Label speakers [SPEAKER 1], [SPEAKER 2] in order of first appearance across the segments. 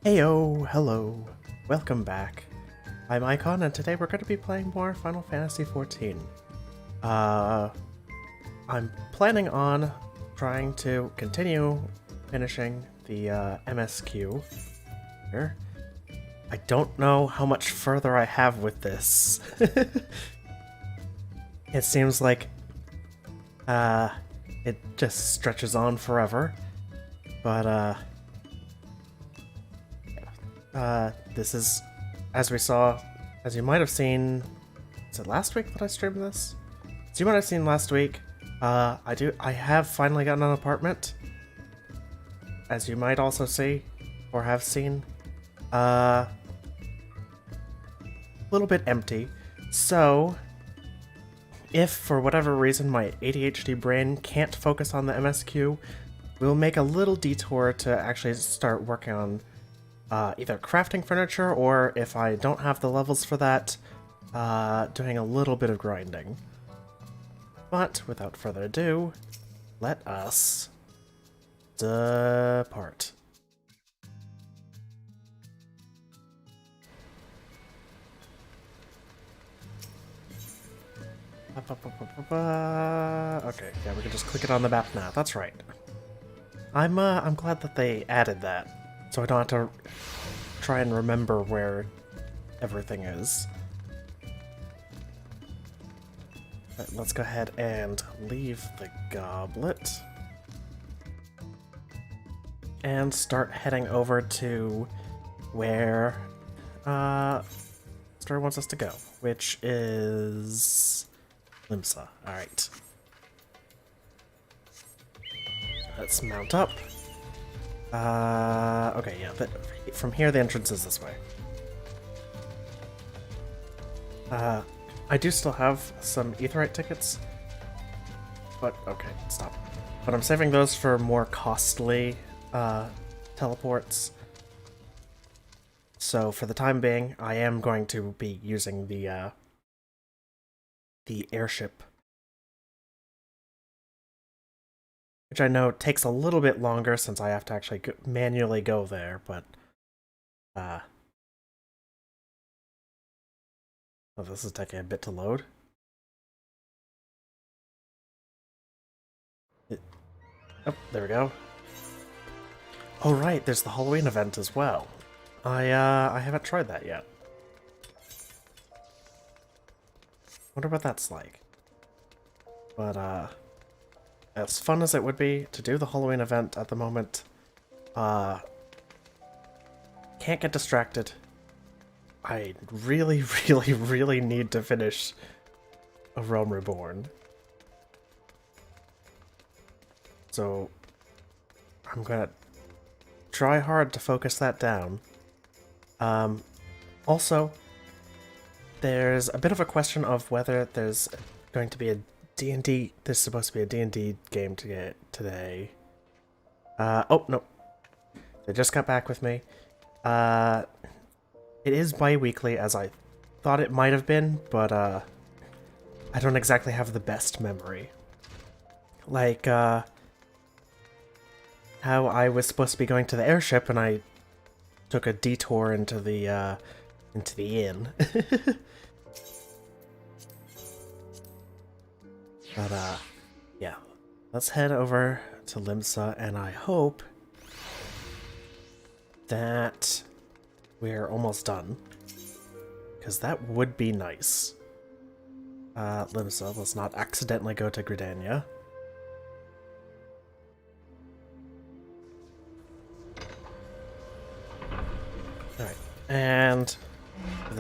[SPEAKER 1] Heyo, hello, welcome back. I'm Icon, and today we're going to be playing more Final Fantasy XIV. I'm planning on trying to continue finishing the MSQ here. I don't know how much further I have with this. It seems like it just stretches on forever, but this is, as we saw, as you might have seen, is it last week that I streamed this? As you might have seen last week, I have finally gotten an apartment. As you might also see, or have seen, a little bit empty. So, if for whatever reason my ADHD brain can't focus on the MSQ, we'll make a little detour to actually start working on either crafting furniture, or if I don't have the levels for that, doing a little bit of grinding. But without further ado, let us depart. Okay, yeah, we can just click it on the map now. That's right. I'm glad that they added that, so I don't have to try and remember where everything is. Right, let's go ahead and leave the goblet and start heading over to where story wants us to go, which is Limsa. Alright. Let's mount up. Okay, yeah, but from here the entrance is this way. I do still have some Aetheryte tickets, but okay, stop. But I'm saving those for more costly teleports. So for the time being, I am going to be using the airship, which I know takes a little bit longer since I have to actually manually go there, but oh, this is taking a bit to load. Oh, there we go. Oh right, there's the Halloween event as well. I haven't tried that yet. Wonder what that's like. But as fun as it would be to do the Halloween event at the moment, can't get distracted. I really, really, really need to finish A Realm Reborn. So I'm gonna try hard to focus that down. Also, there's a bit of a question of whether there's going to be a D&D, there's supposed to be a D&D game to get today. Oh, no. They just got back with me. It is bi-weekly, as I thought it might have been, but, I don't exactly have the best memory. Like, how I was supposed to be going to the airship and I took a detour into the inn. But, yeah. Let's head over to Limsa, and I hope that we're almost done. Because that would be nice. Limsa, let's not accidentally go to Gridania. Alright, and for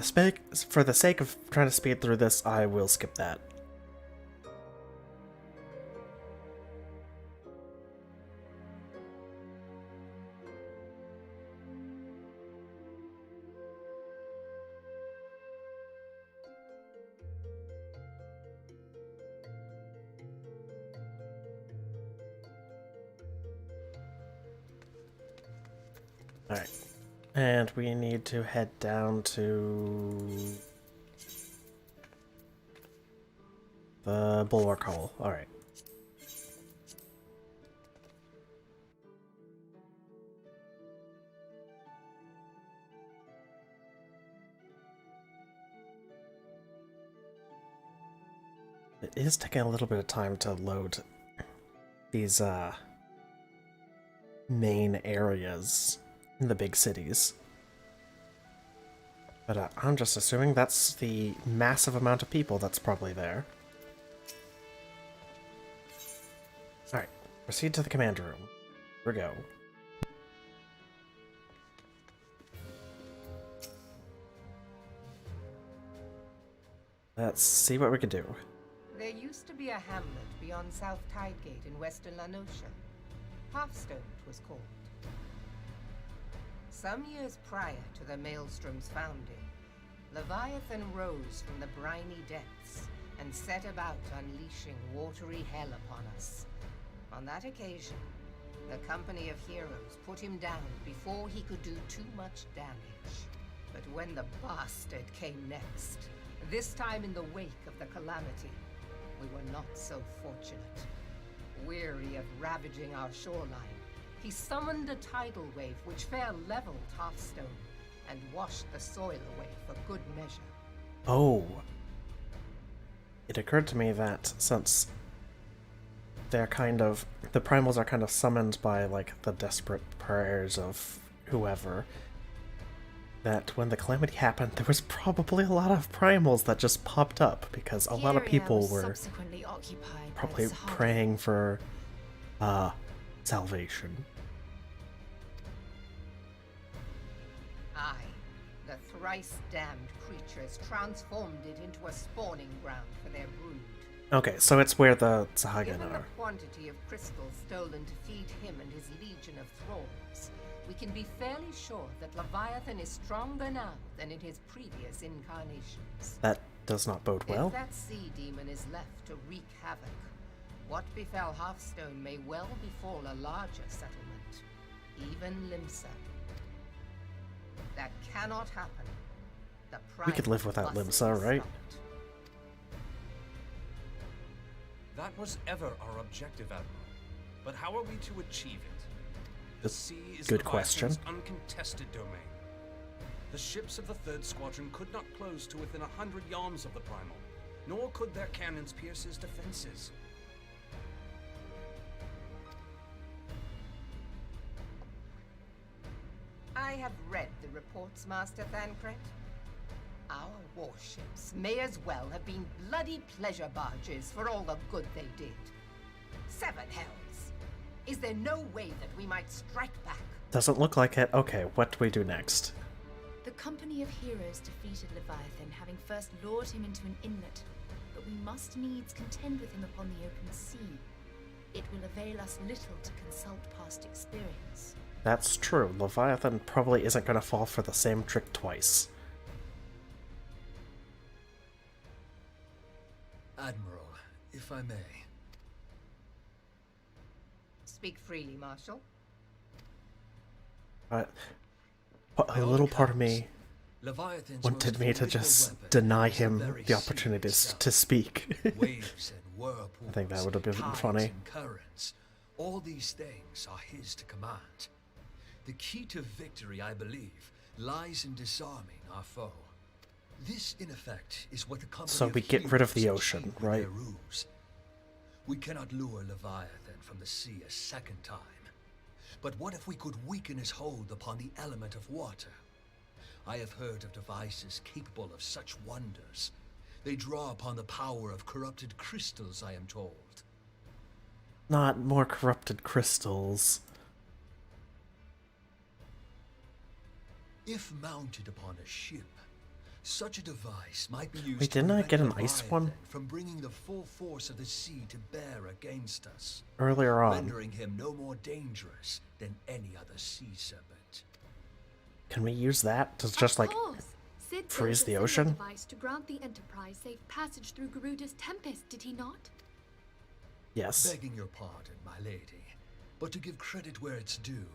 [SPEAKER 1] the sake of trying to speed through this, I will skip that. Alright, and we need to head down to the Bulwark Hole. Alright. It is taking a little bit of time to load these main areas in the big cities. But I'm just assuming that's the massive amount of people that's probably there. Alright, proceed to the command room. Here we go. Let's see what we can do.
[SPEAKER 2] There used to be a hamlet beyond South Tidegate in western La Noscia. Hearthstone it was called. Some years prior to the Maelstrom's founding, Leviathan rose from the briny depths and set about unleashing watery hell upon us. On that occasion, the Company of Heroes put him down before he could do too much damage. But when the bastard came next, this time in the wake of the calamity, we were not so fortunate. Weary of ravaging our shoreline, he summoned a tidal wave which fair leveled Hearthstone and washed the soil away for good measure.
[SPEAKER 1] Oh. It occurred to me that since they're the primals are kind of summoned by, like, the desperate prayers of whoever, that when the calamity happened, there was probably a lot of primals that just popped up, because a lot of people were probably praying for, salvation.
[SPEAKER 2] Aye, the thrice-damned creatures transformed it into a spawning ground for their brood.
[SPEAKER 1] Okay, so it's where the Sahagin
[SPEAKER 2] Given
[SPEAKER 1] are.
[SPEAKER 2] the quantity of crystals stolen to feed him and his legion of thralls, we can be fairly sure that Leviathan is stronger now than in his previous incarnations.
[SPEAKER 1] That does not bode well.
[SPEAKER 2] If that sea demon is left to wreak havoc, what befell Hearthstone may well befall a larger settlement, even Limsa. That cannot happen.
[SPEAKER 1] We could live without Limsa, right?
[SPEAKER 3] That was ever our objective, Admiral. But how are we to achieve it? The sea is
[SPEAKER 1] good question.
[SPEAKER 3] Leviathan's uncontested domain. The ships of the 3rd Squadron could not close to within 100 yards of the Primal, nor could their cannons pierce his defenses.
[SPEAKER 2] I have read the reports, Master Thancred. Our warships may as well have been bloody pleasure barges for all the good they did. Seven hells! Is there no way that we might strike back?
[SPEAKER 1] Doesn't look like it. Okay, what do we do next?
[SPEAKER 4] The Company of Heroes defeated Leviathan, having first lured him into an inlet, but we must needs contend with him upon the open sea. It will avail us little to consult past experience.
[SPEAKER 1] That's true. Leviathan probably isn't going to fall for the same trick twice.
[SPEAKER 5] Admiral, if I may.
[SPEAKER 2] Speak freely, Marshal.
[SPEAKER 1] A little part of me wanted me to just deny him the opportunities to speak.
[SPEAKER 5] Waves and whirlpools,
[SPEAKER 1] I think that would have been
[SPEAKER 5] tides
[SPEAKER 1] funny.
[SPEAKER 5] and currents, all these things are his to command. The key to victory, I believe, lies in disarming our foe. This, in effect, is what the Company
[SPEAKER 1] So we get rid of the
[SPEAKER 5] Heroes
[SPEAKER 1] ocean,
[SPEAKER 5] achieved with
[SPEAKER 1] right?
[SPEAKER 5] their ruse. We cannot lure Leviathan from the sea a second time. But what if we could weaken his hold upon the element of water? I have heard of devices capable of such wonders. They draw upon the power of corrupted crystals, I am told.
[SPEAKER 1] Not more corrupted crystals.
[SPEAKER 5] If mounted upon a ship, such a device might be used
[SPEAKER 1] Wait,
[SPEAKER 5] to
[SPEAKER 1] didn't I
[SPEAKER 5] prevent
[SPEAKER 1] get an ice
[SPEAKER 5] Leviathan
[SPEAKER 1] one?
[SPEAKER 5] from bringing the full force of the sea to bear against us,
[SPEAKER 1] Earlier on.
[SPEAKER 5] rendering him no more dangerous than any other sea serpent.
[SPEAKER 1] Can we use that to just, like,
[SPEAKER 6] Sid
[SPEAKER 1] freeze
[SPEAKER 6] built
[SPEAKER 1] the
[SPEAKER 6] a
[SPEAKER 1] ocean?
[SPEAKER 6] similar device to grant the Enterprise safe passage through Garuda's tempest, did he not?
[SPEAKER 1] Yes.
[SPEAKER 5] Begging your pardon, my lady, but to give credit where it's due,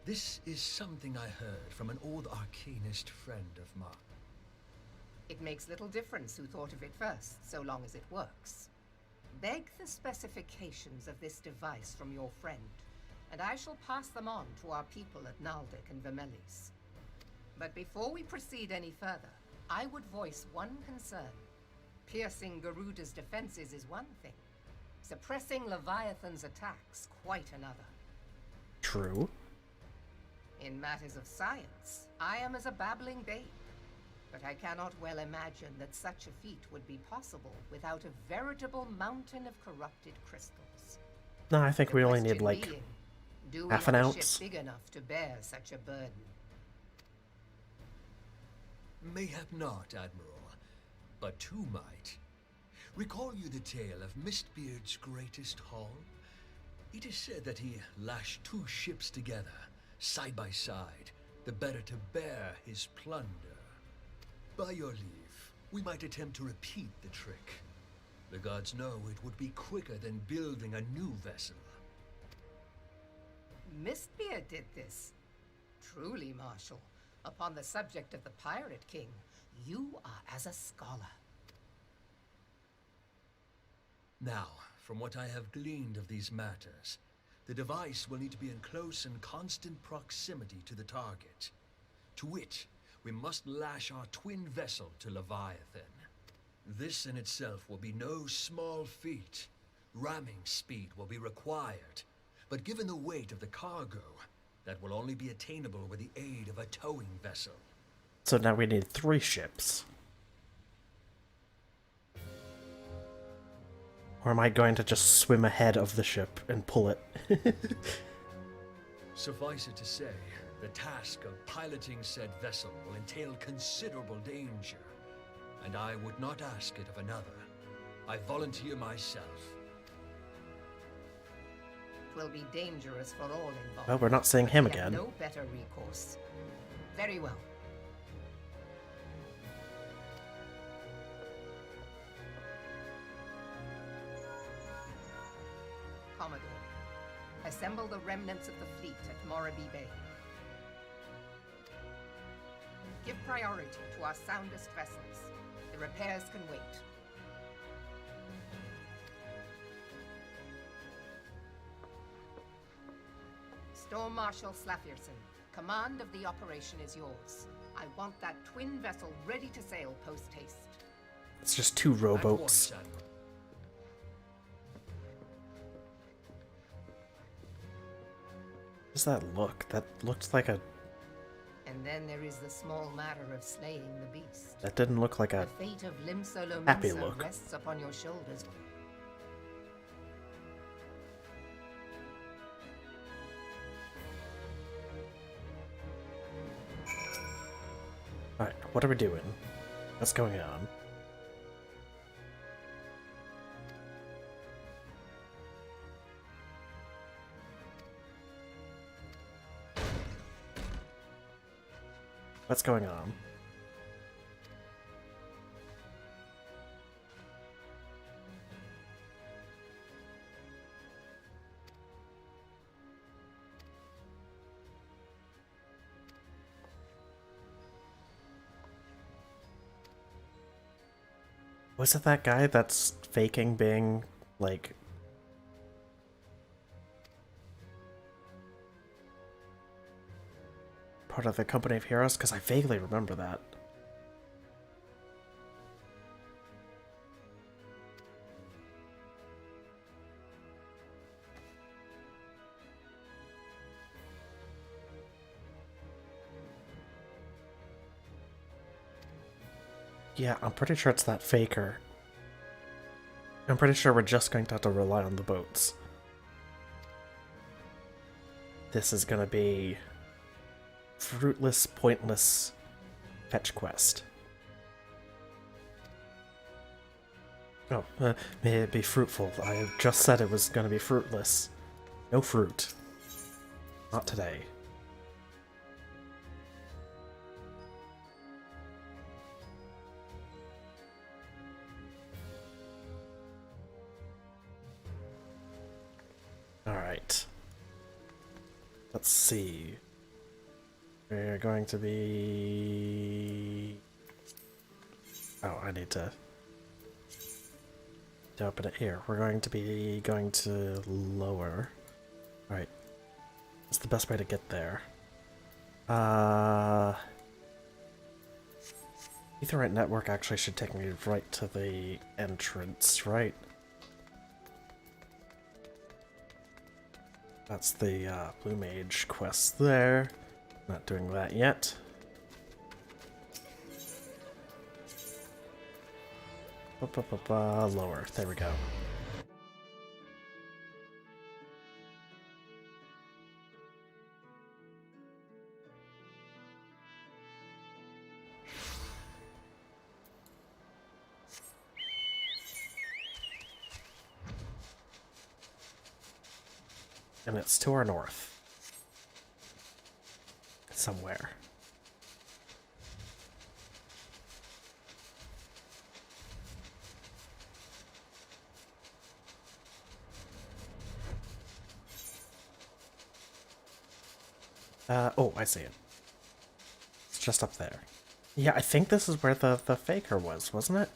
[SPEAKER 5] this is something I heard from an old arcanist friend of mine.
[SPEAKER 2] It makes little difference who thought of it first, so long as it works. Beg the specifications of this device from your friend, and I shall pass them on to our people at Naldic and Vermelis. But before we proceed any further, I would voice one concern. Piercing Garuda's defenses is one thing. Suppressing Leviathan's attacks, quite another.
[SPEAKER 1] True.
[SPEAKER 2] In matters of science, I am as a babbling babe. But I cannot well imagine that such a feat would be possible without a veritable mountain of corrupted crystals.
[SPEAKER 1] No, I think we only need
[SPEAKER 2] Question
[SPEAKER 1] like
[SPEAKER 2] being, do we
[SPEAKER 1] half
[SPEAKER 2] have
[SPEAKER 1] an
[SPEAKER 2] a
[SPEAKER 1] ounce.
[SPEAKER 2] ship big enough to bear such a burden?
[SPEAKER 5] Mayhap not, Admiral, but two might. Recall you the tale of Mistbeard's greatest haul? It is said that he lashed two ships together, side by side, the better to bear his plunder. By your leave, we might attempt to repeat the trick. The gods know it would be quicker than building a new vessel.
[SPEAKER 2] Mistbeard did this. Truly, Marshal, upon the subject of the Pirate King, you are as a scholar.
[SPEAKER 5] Now, from what I have gleaned of these matters, the device will need to be in close and constant proximity to the target. To wit, we must lash our twin vessel to Leviathan. This in itself will be no small feat. Ramming speed will be required, but given the weight of the cargo, that will only be attainable with the aid of a towing vessel.
[SPEAKER 1] So now we need 3 ships. Or am I going to just swim ahead of the ship and pull it?
[SPEAKER 5] Suffice it to say, the task of piloting said vessel will entail considerable danger, and I would not ask it of another. I volunteer myself.
[SPEAKER 2] It will be dangerous for all involved.
[SPEAKER 1] Well, we're not seeing him
[SPEAKER 2] We have
[SPEAKER 1] again.
[SPEAKER 2] no better recourse. Very well. Commodore, assemble the remnants of the fleet at Morabee Bay. Give priority to our soundest vessels. The repairs can wait. Storm Marshal Slafierson, command of the operation is yours. I want that twin vessel ready to sail post-haste.
[SPEAKER 1] It's just 2
[SPEAKER 5] At
[SPEAKER 1] rowboats.
[SPEAKER 5] once, Admiral.
[SPEAKER 1] What does that look? That looks like a...
[SPEAKER 2] And then there is the small matter of slaying the beast.
[SPEAKER 1] That didn't look like
[SPEAKER 2] The
[SPEAKER 1] a...
[SPEAKER 2] fate of Limsa
[SPEAKER 1] happy
[SPEAKER 2] Lominsa
[SPEAKER 1] look.
[SPEAKER 2] rests upon your shoulders.
[SPEAKER 1] Alright, what are we doing? What's going on? What's going on? Was it that guy that's faking being, like... part of the Company of Heroes? Because I vaguely remember that. Yeah, I'm pretty sure it's that faker. I'm pretty sure we're just going to have to rely on the boats. This is gonna be... fruitless, pointless fetch quest. Oh, may it be fruitful. I just said it was gonna be fruitless. No fruit. Not today. Alright. Let's see. We're going to be... Oh, I need to open it here. We're going to be going to lower. Alright. What's the best way to get there? Ethernet network actually should take me right to the entrance, right? That's the Blue Mage quest there. Not doing that yet. Lower. There we go. And it's to our north. Somewhere. Oh, I see it. It's just up there. Yeah, I think this is where the faker was, wasn't it?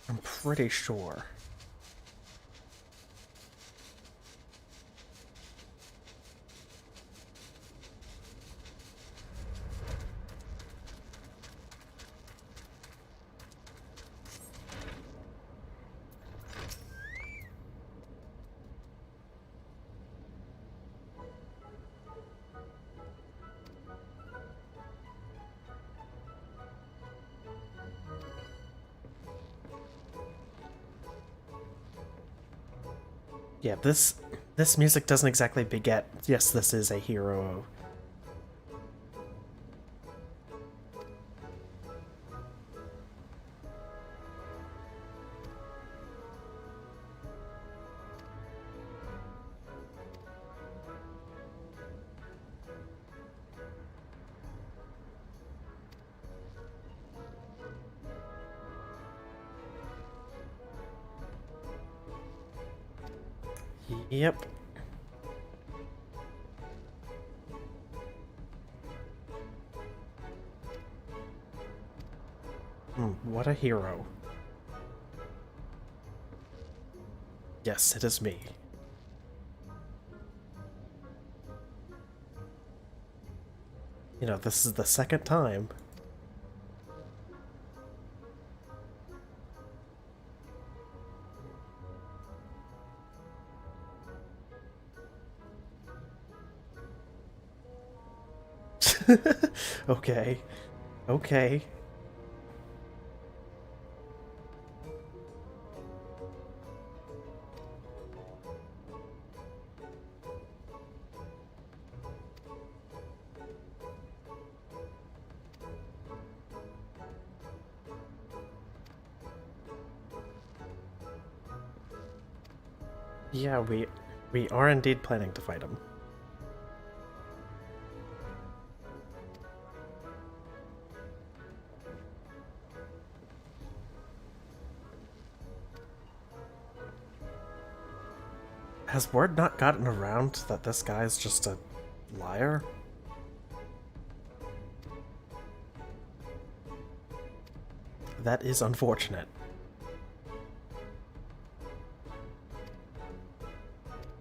[SPEAKER 1] I'm pretty sure. Yeah, this music doesn't exactly beget, yes, this is a hero. Yep. What a hero. Yes, it is me. You know, this is the second time. Okay. Okay. Yeah, we are indeed planning to fight him. Has word not gotten around that this guy's just a liar? That is unfortunate.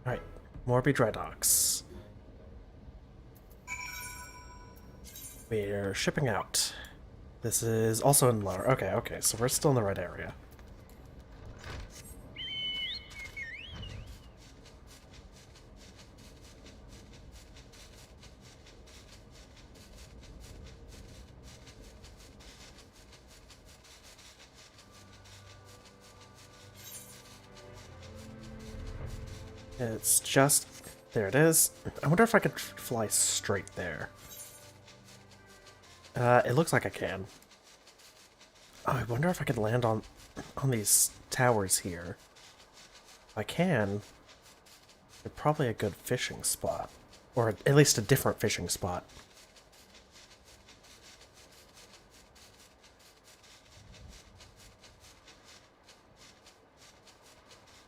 [SPEAKER 1] Alright, Morby Dreadhawks. We're shipping out. This is also in lower. Okay, so we're still in the right area. It's just... there it is. I wonder if I could fly straight there. It looks like I can. Oh, I wonder if I could land on these towers here. If I can, they're probably a good fishing spot. Or at least a different fishing spot.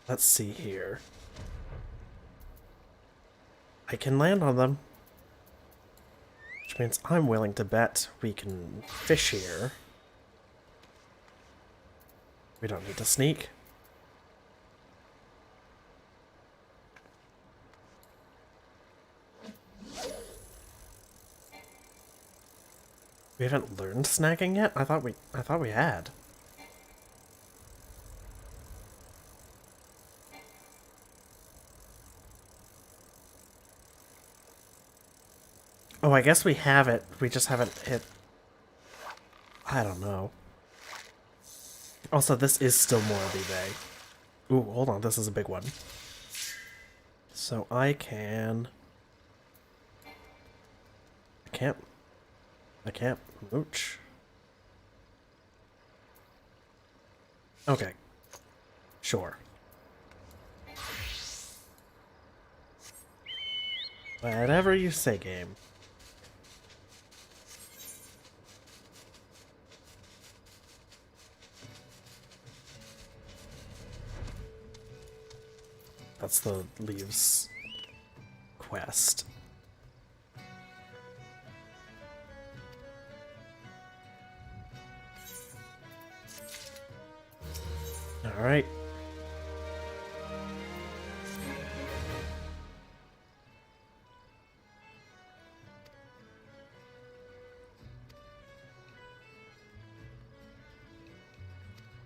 [SPEAKER 1] Let's see here. I can land on them. Which means I'm willing to bet we can fish here. We don't need to sneak. We haven't learned snagging yet? I thought we had. Oh, I guess we have it. We just haven't hit... I don't know. Also, this is still Morby Bay. Ooh, hold on. This is a big one. So I can... I can't mooch. Okay. Sure. Whatever you say, game. That's the Leaves quest. All right.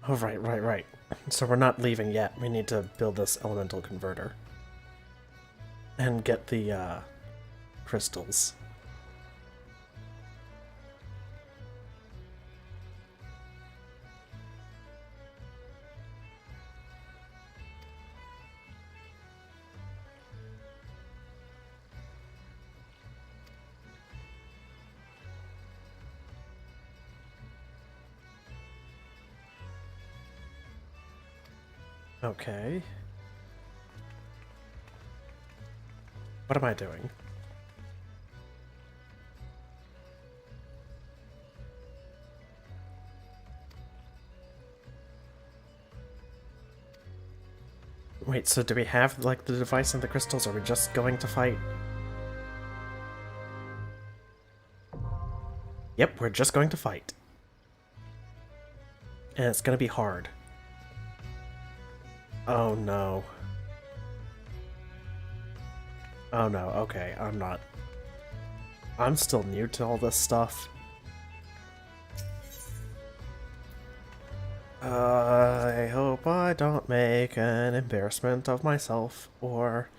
[SPEAKER 1] Oh, right. So we're not leaving yet. We need to build this elemental converter. And get the, crystals. Okay. What am I doing? Wait, so do we have, like, the device and the crystals, or are we just going to fight? Yep, we're just going to fight. And it's gonna be hard. Oh no. Oh no, okay, I'm still new to all this stuff. I hope I don't make an embarrassment of myself or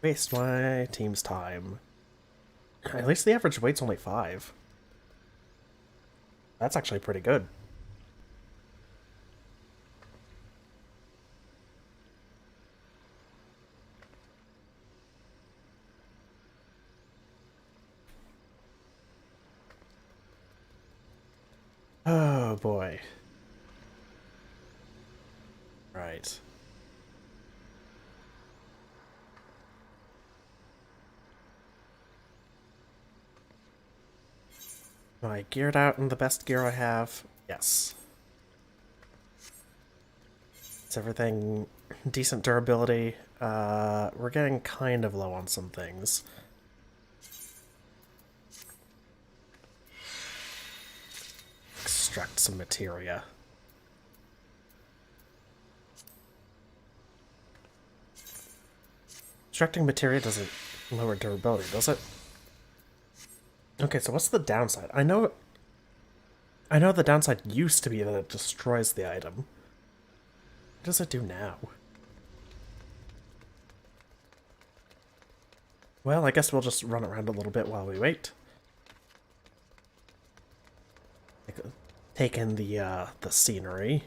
[SPEAKER 1] waste my team's time. At least the average weight's only 5. That's actually pretty good. Oh boy. Right. Am I geared out in the best gear I have? Yes. Is everything decent durability? We're getting kind of low on some things. Extract some materia. Extracting materia doesn't lower durability, does it? Okay, so what's the downside? I know the downside used to be that it destroys the item. What does it do now? Well, I guess we'll just run around a little bit while we wait. Take in the scenery.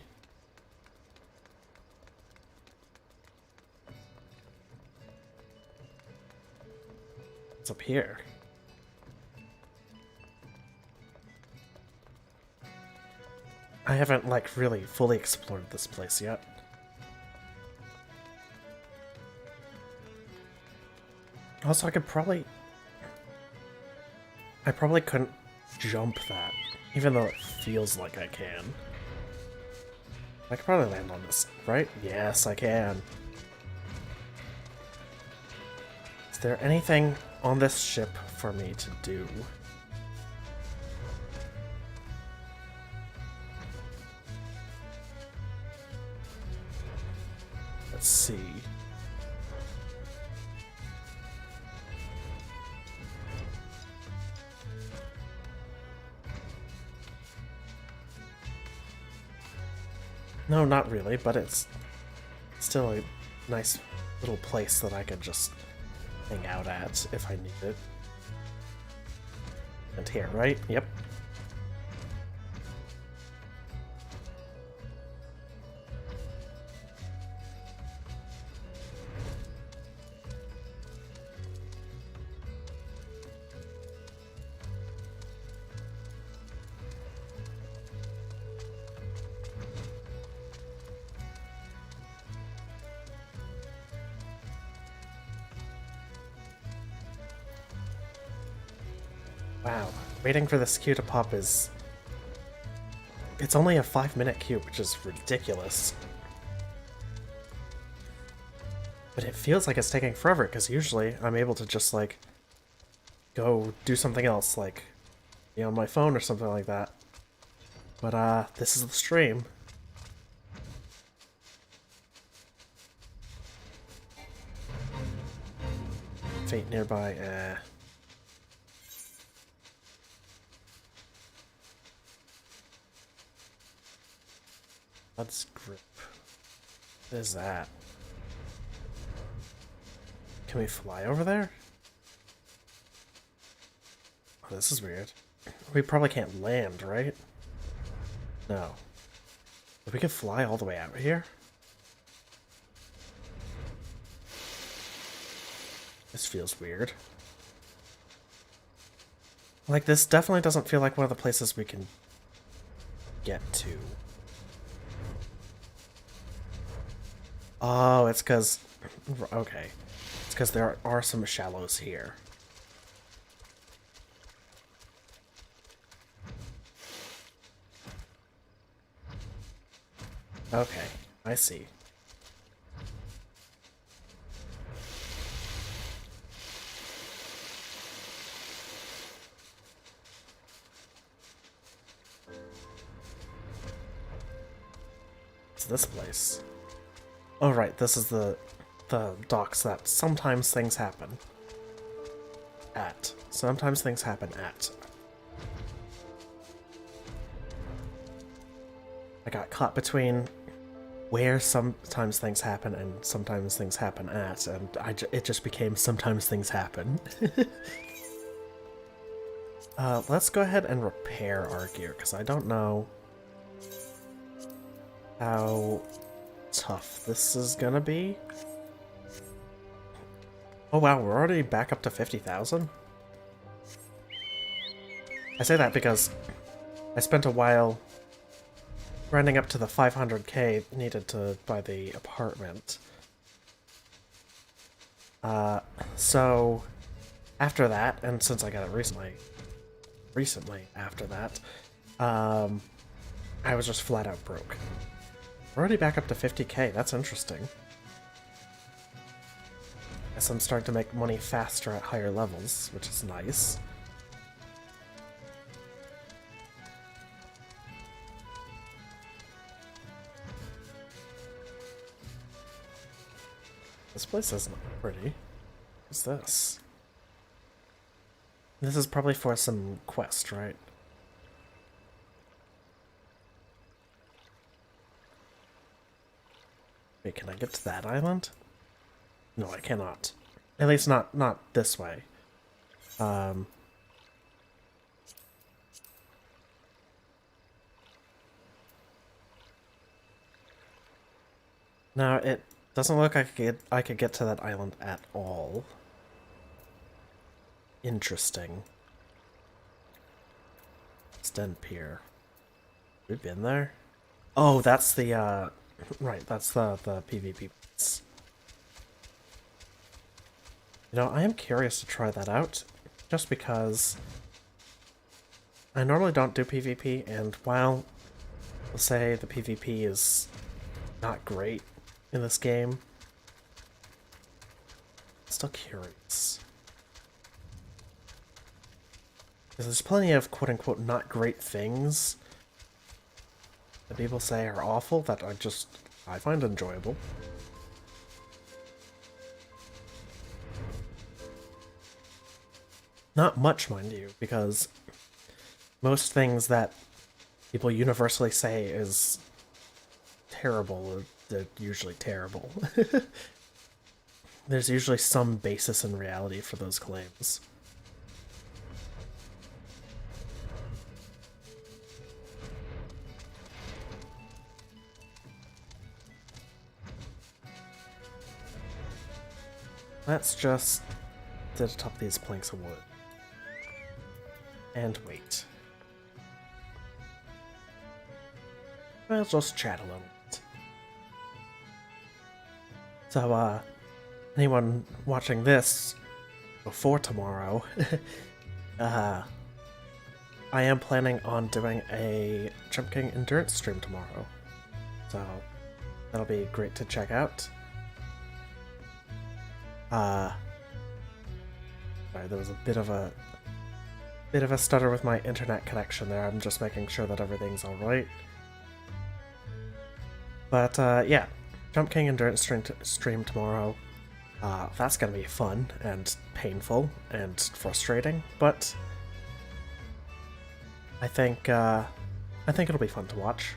[SPEAKER 1] What's up here? I haven't, like, really fully explored this place yet. Also, I probably couldn't jump that, even though it feels like I can. I could probably land on this, right? Yes, I can. Is there anything on this ship for me to do? Let's see. No, not really, but it's still a nice little place that I could just hang out at if I need it. And here, right? Yep. Wow, waiting for this queue to pop is... It's only a 5-minute queue, which is ridiculous. But it feels like it's taking forever, because usually I'm able to just, like, go do something else, like, be on my phone or something like that. But, this is the stream. Fate nearby, Let's grip. What is that? Can we fly over there? Oh, this is weird. We probably can't land, right? No. But we can fly all the way out here? This feels weird. Like, this definitely doesn't feel like one of the places we can get to. Oh, it's because... Okay. It's because there are some shallows here. Okay, I see. It's this place. Oh right, this is the docks that sometimes things happen at. Sometimes things happen at. I got caught between where sometimes things happen and sometimes things happen at, and it just became sometimes things happen. Let's go ahead and repair our gear, because I don't know how tough this is gonna be. Oh wow, we're already back up to 50,000? I say that because I spent a while grinding up to the 500k needed to buy the apartment. So after that, and since I got it recently after that, I was just flat out broke. We're already back up to 50k, that's interesting. Guess I'm starting to make money faster at higher levels, which is nice. This place isn't pretty. What's this? This is probably for some quest, right? Wait, can I get to that island? No, I cannot. At least not this way. Now, it doesn't look like I could get to that island at all. Interesting. Sten Pier. We've been there? Oh, that's the, right, that's the PvP place. You know, I am curious to try that out, just because I normally don't do PvP, and while we'll say the PvP is not great in this game, I'm still curious. Because there's plenty of quote-unquote not great things that people say are awful that I find enjoyable. Not much, mind you, because most things that people universally say is terrible, they're usually terrible. There's usually some basis in reality for those claims. Let's just to the top of these planks of wood. And wait. We'll just chat a little bit. So, anyone watching this before tomorrow, I am planning on doing a Jump King endurance stream tomorrow. So, that'll be great to check out. Sorry, there was a bit of a stutter with my internet connection there. I'm just making sure that everything's alright. But, yeah. Jump King endurance stream tomorrow. That's gonna be fun and painful and frustrating, but I think it'll be fun to watch.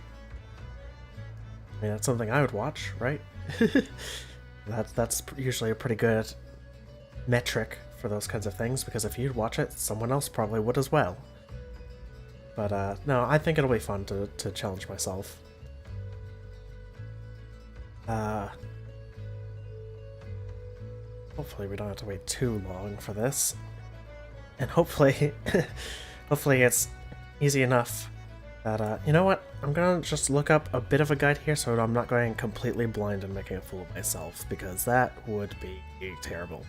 [SPEAKER 1] I mean, that's something I would watch, right? That's usually a pretty good metric for those kinds of things, because if you'd watch it, someone else probably would as well. But no, I think it'll be fun to challenge myself. Hopefully we don't have to wait too long for this. And hopefully, hopefully it's easy enough that, you know what? I'm gonna just look up a bit of a guide here so I'm not going completely blind and making a fool of myself, because that would be terrible.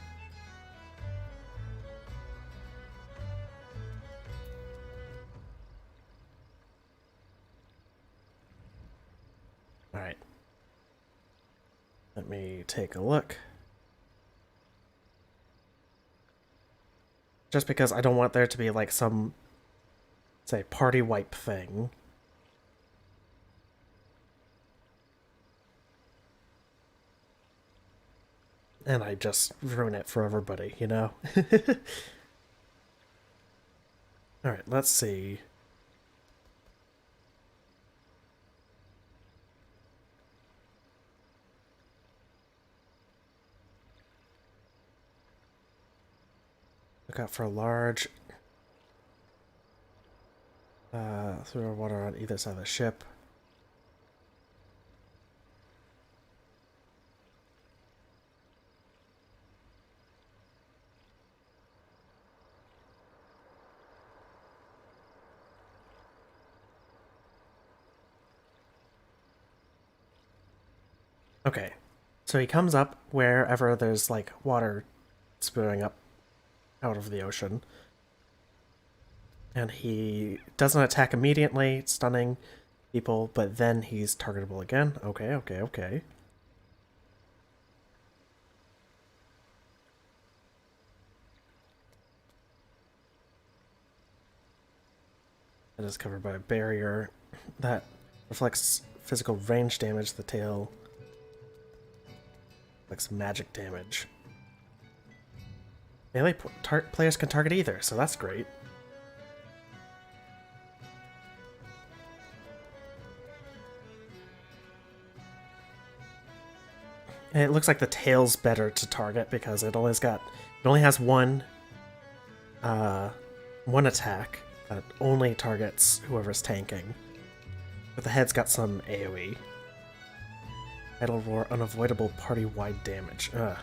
[SPEAKER 1] Alright. Let me take a look. Just because I don't want there to be like some, say, party wipe thing. And I just ruin it for everybody, you know? Alright, let's see. Look out for a large through water on either side of the ship. Okay, so he comes up wherever there's like water spewing up out of the ocean. And he doesn't attack immediately, stunning people, but then he's targetable again. Okay, okay, okay. It is covered by a barrier that reflects physical range damage. The tail reflects magic damage. Melee players can target either, so that's great. And it looks like the tail's better to target because it only has one attack that only targets whoever's tanking. But the head's got some AoE. Idle Roar, unavoidable party-wide damage. Ugh.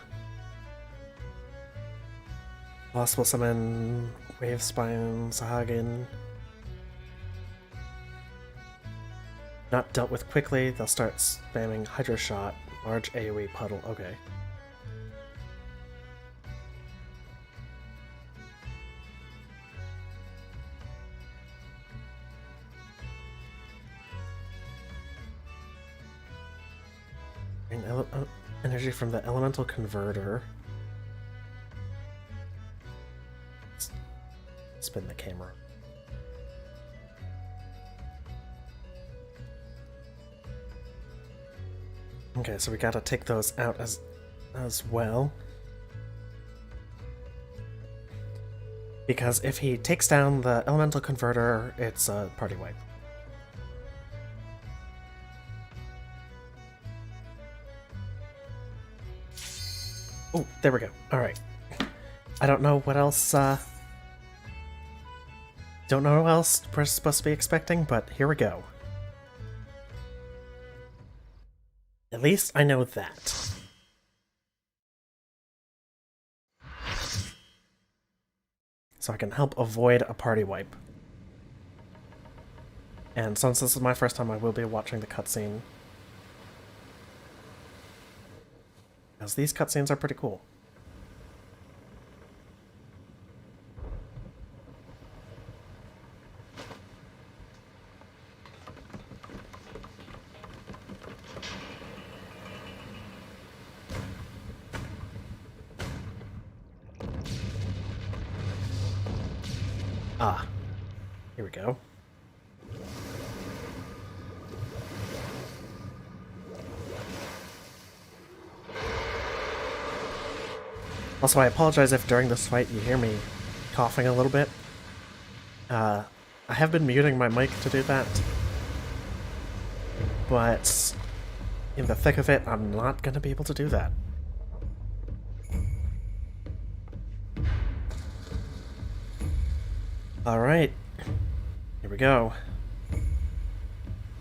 [SPEAKER 1] Boss will summon Wave Spine Sahagin. Not dealt with quickly, they'll start spamming Hydra Shot. Large AoE puddle, okay. Energy from the elemental converter. Spin the camera. Okay, so we gotta take those out as well. Because if he takes down the elemental converter, it's a party wipe. Oh, there we go. Alright. I don't know what else, don't know what else we're supposed to be expecting, but here we go. At least I know that. So I can help avoid a party wipe. And since this is my first time, I will be watching the cutscene. Because these cutscenes are pretty cool. Ah, here we go. Also, I apologize if during this fight you hear me coughing a little bit. I have been muting my mic to do that, but in the thick of it, I'm not going to be able to do that. Alright, here we go.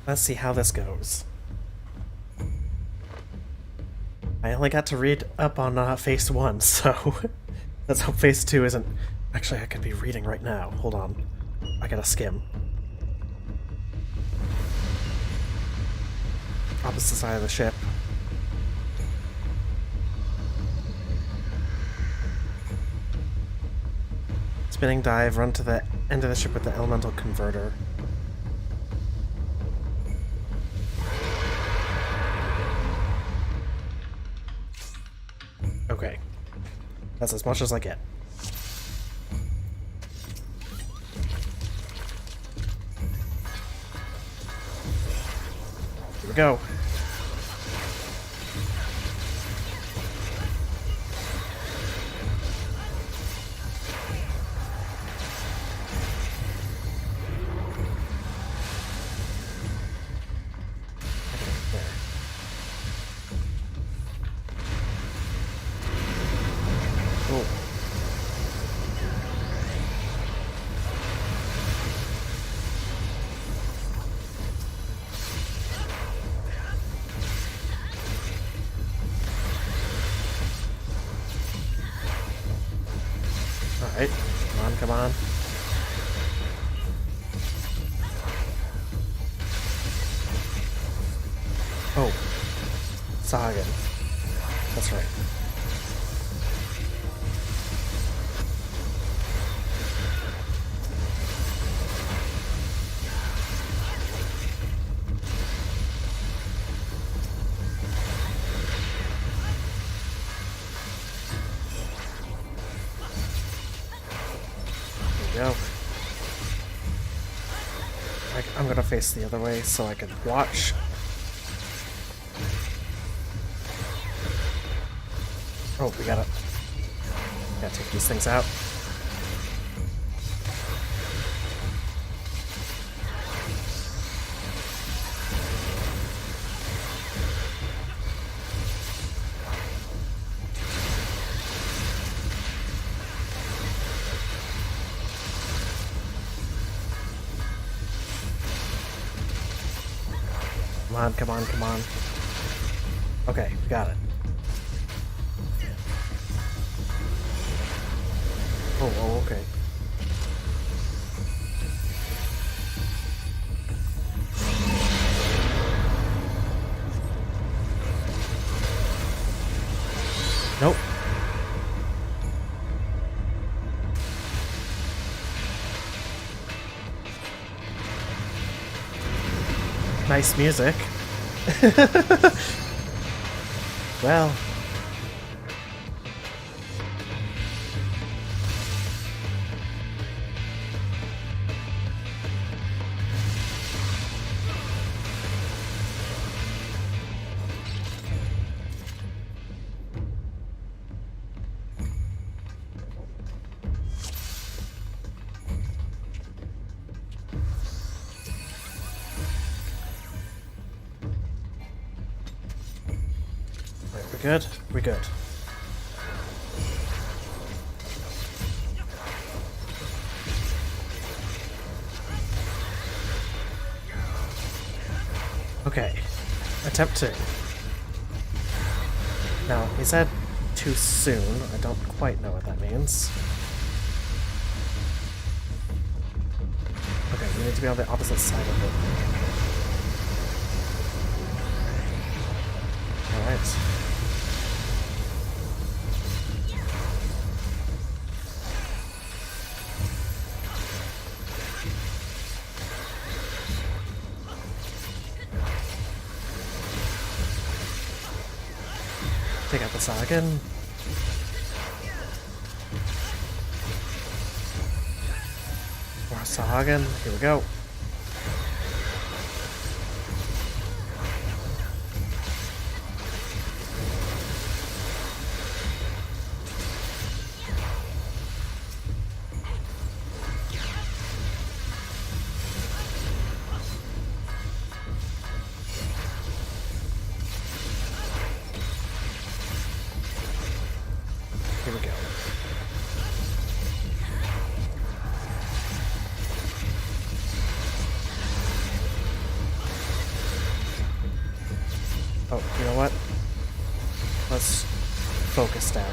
[SPEAKER 1] Let's see how this goes. I only got to read up on Phase 1, so let's hope Phase 2 isn't... Actually, I could be reading right now. Hold on. I gotta skim. Opposite side of the ship. Spinning dive, run to the end of the ship with the elemental converter. Okay. That's as much as I get. Here we go. Alright, come on, come on. Oh, Sagan. That's right. Go. I'm gonna face the other way so I can watch. Oh, we gotta take these things out. Come on, come on, come on. Okay, we got it. Oh, okay. Nope. Nice music. Well. We're good? We're good. Okay. Attempt 2. Now, he said too soon. I don't quite know what that means. Okay, we need to be on the opposite side of it. Alright. Take out the Sagan. More Sagan. Here we go. Here we go. Oh, you know what? Let's focus down.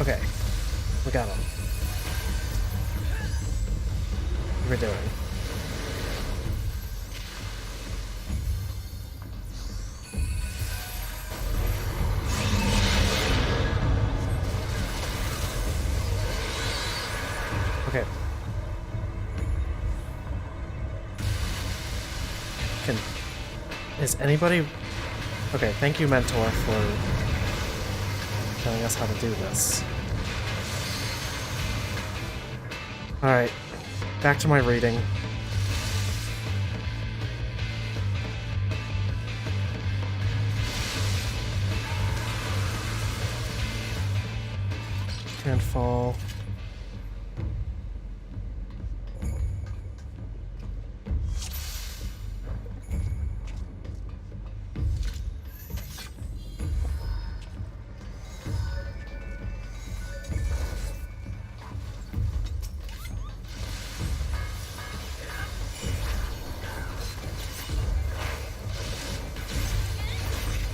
[SPEAKER 1] Okay, we got him. What are we doing? Okay. Is anybody... Okay, thank you, Mentor, for telling us how to do this. Alright, back to my reading. Can't fall.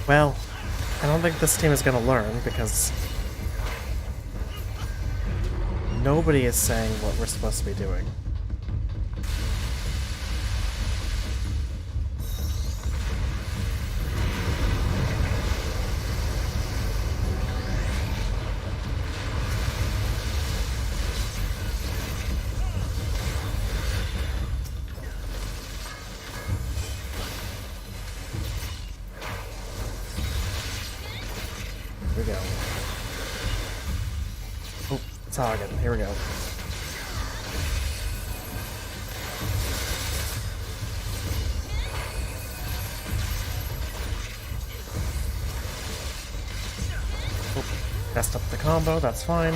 [SPEAKER 1] Well, I don't think this team is going to learn because nobody is saying what we're supposed to be doing. Here we go. Oh, Sagan. Here we go. Oh, messed up the combo. That's fine.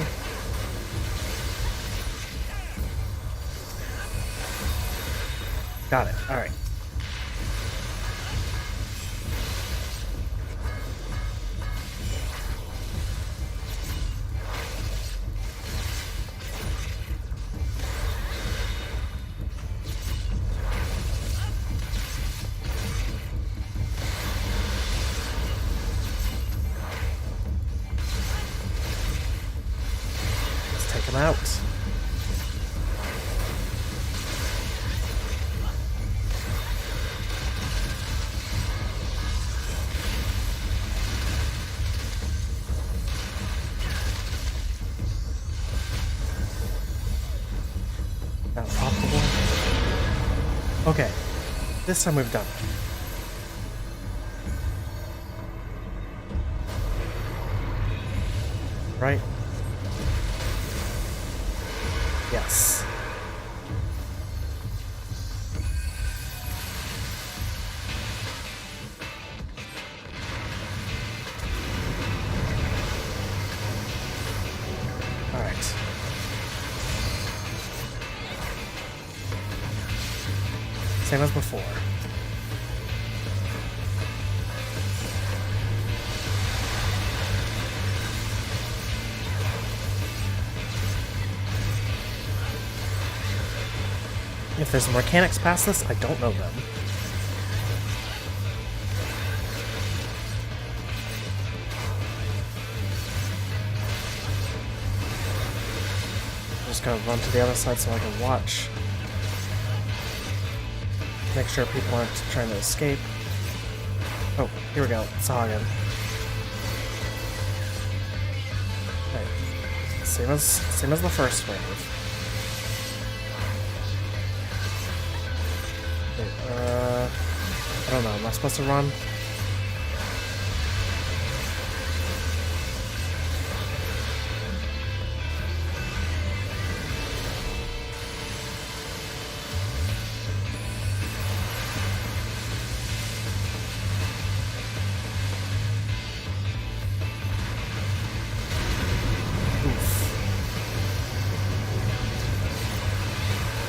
[SPEAKER 1] Got it. All right. Take him out. Now pop the one. Okay, this time we've done it. Right? Yes. All right. Same as before. If there's mechanics past this, I don't know them. I'm just gonna run to the other side so I can watch. Make sure people aren't trying to escape. Oh, here we go. Saw again. Okay. Same as the first wave. Okay, I don't know. Am I supposed to run?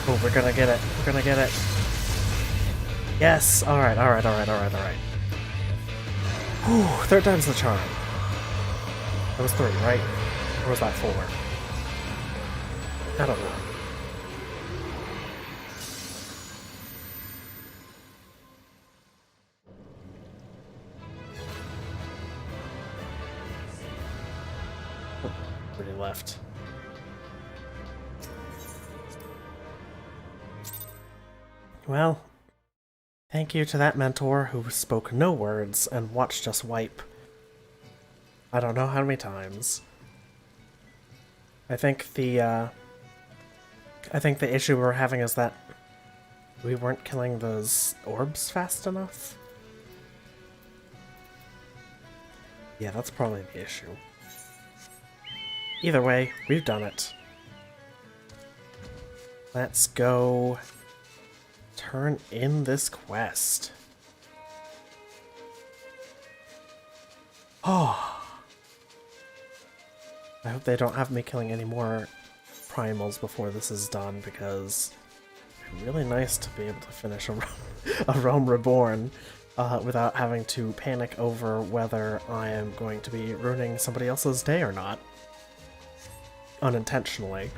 [SPEAKER 1] Oh, we're gonna get it. We're gonna get it. Yes! Alright, alright, alright, alright, alright. Whew, third time's the charm. That was 3, right? Or was that 4? I don't know. Oh, where he left. Well, thank you to that mentor who spoke no words and watched us wipe. I don't know how many times. I think the issue we're having is that we weren't killing those orbs fast enough. Yeah, that's probably the issue. Either way, we've done it. Let's go turn in this quest. Oh. I hope they don't have me killing any more primals before this is done, because it'd be really nice to be able to finish a Realm Reborn without having to panic over whether I am going to be ruining somebody else's day or not. Unintentionally.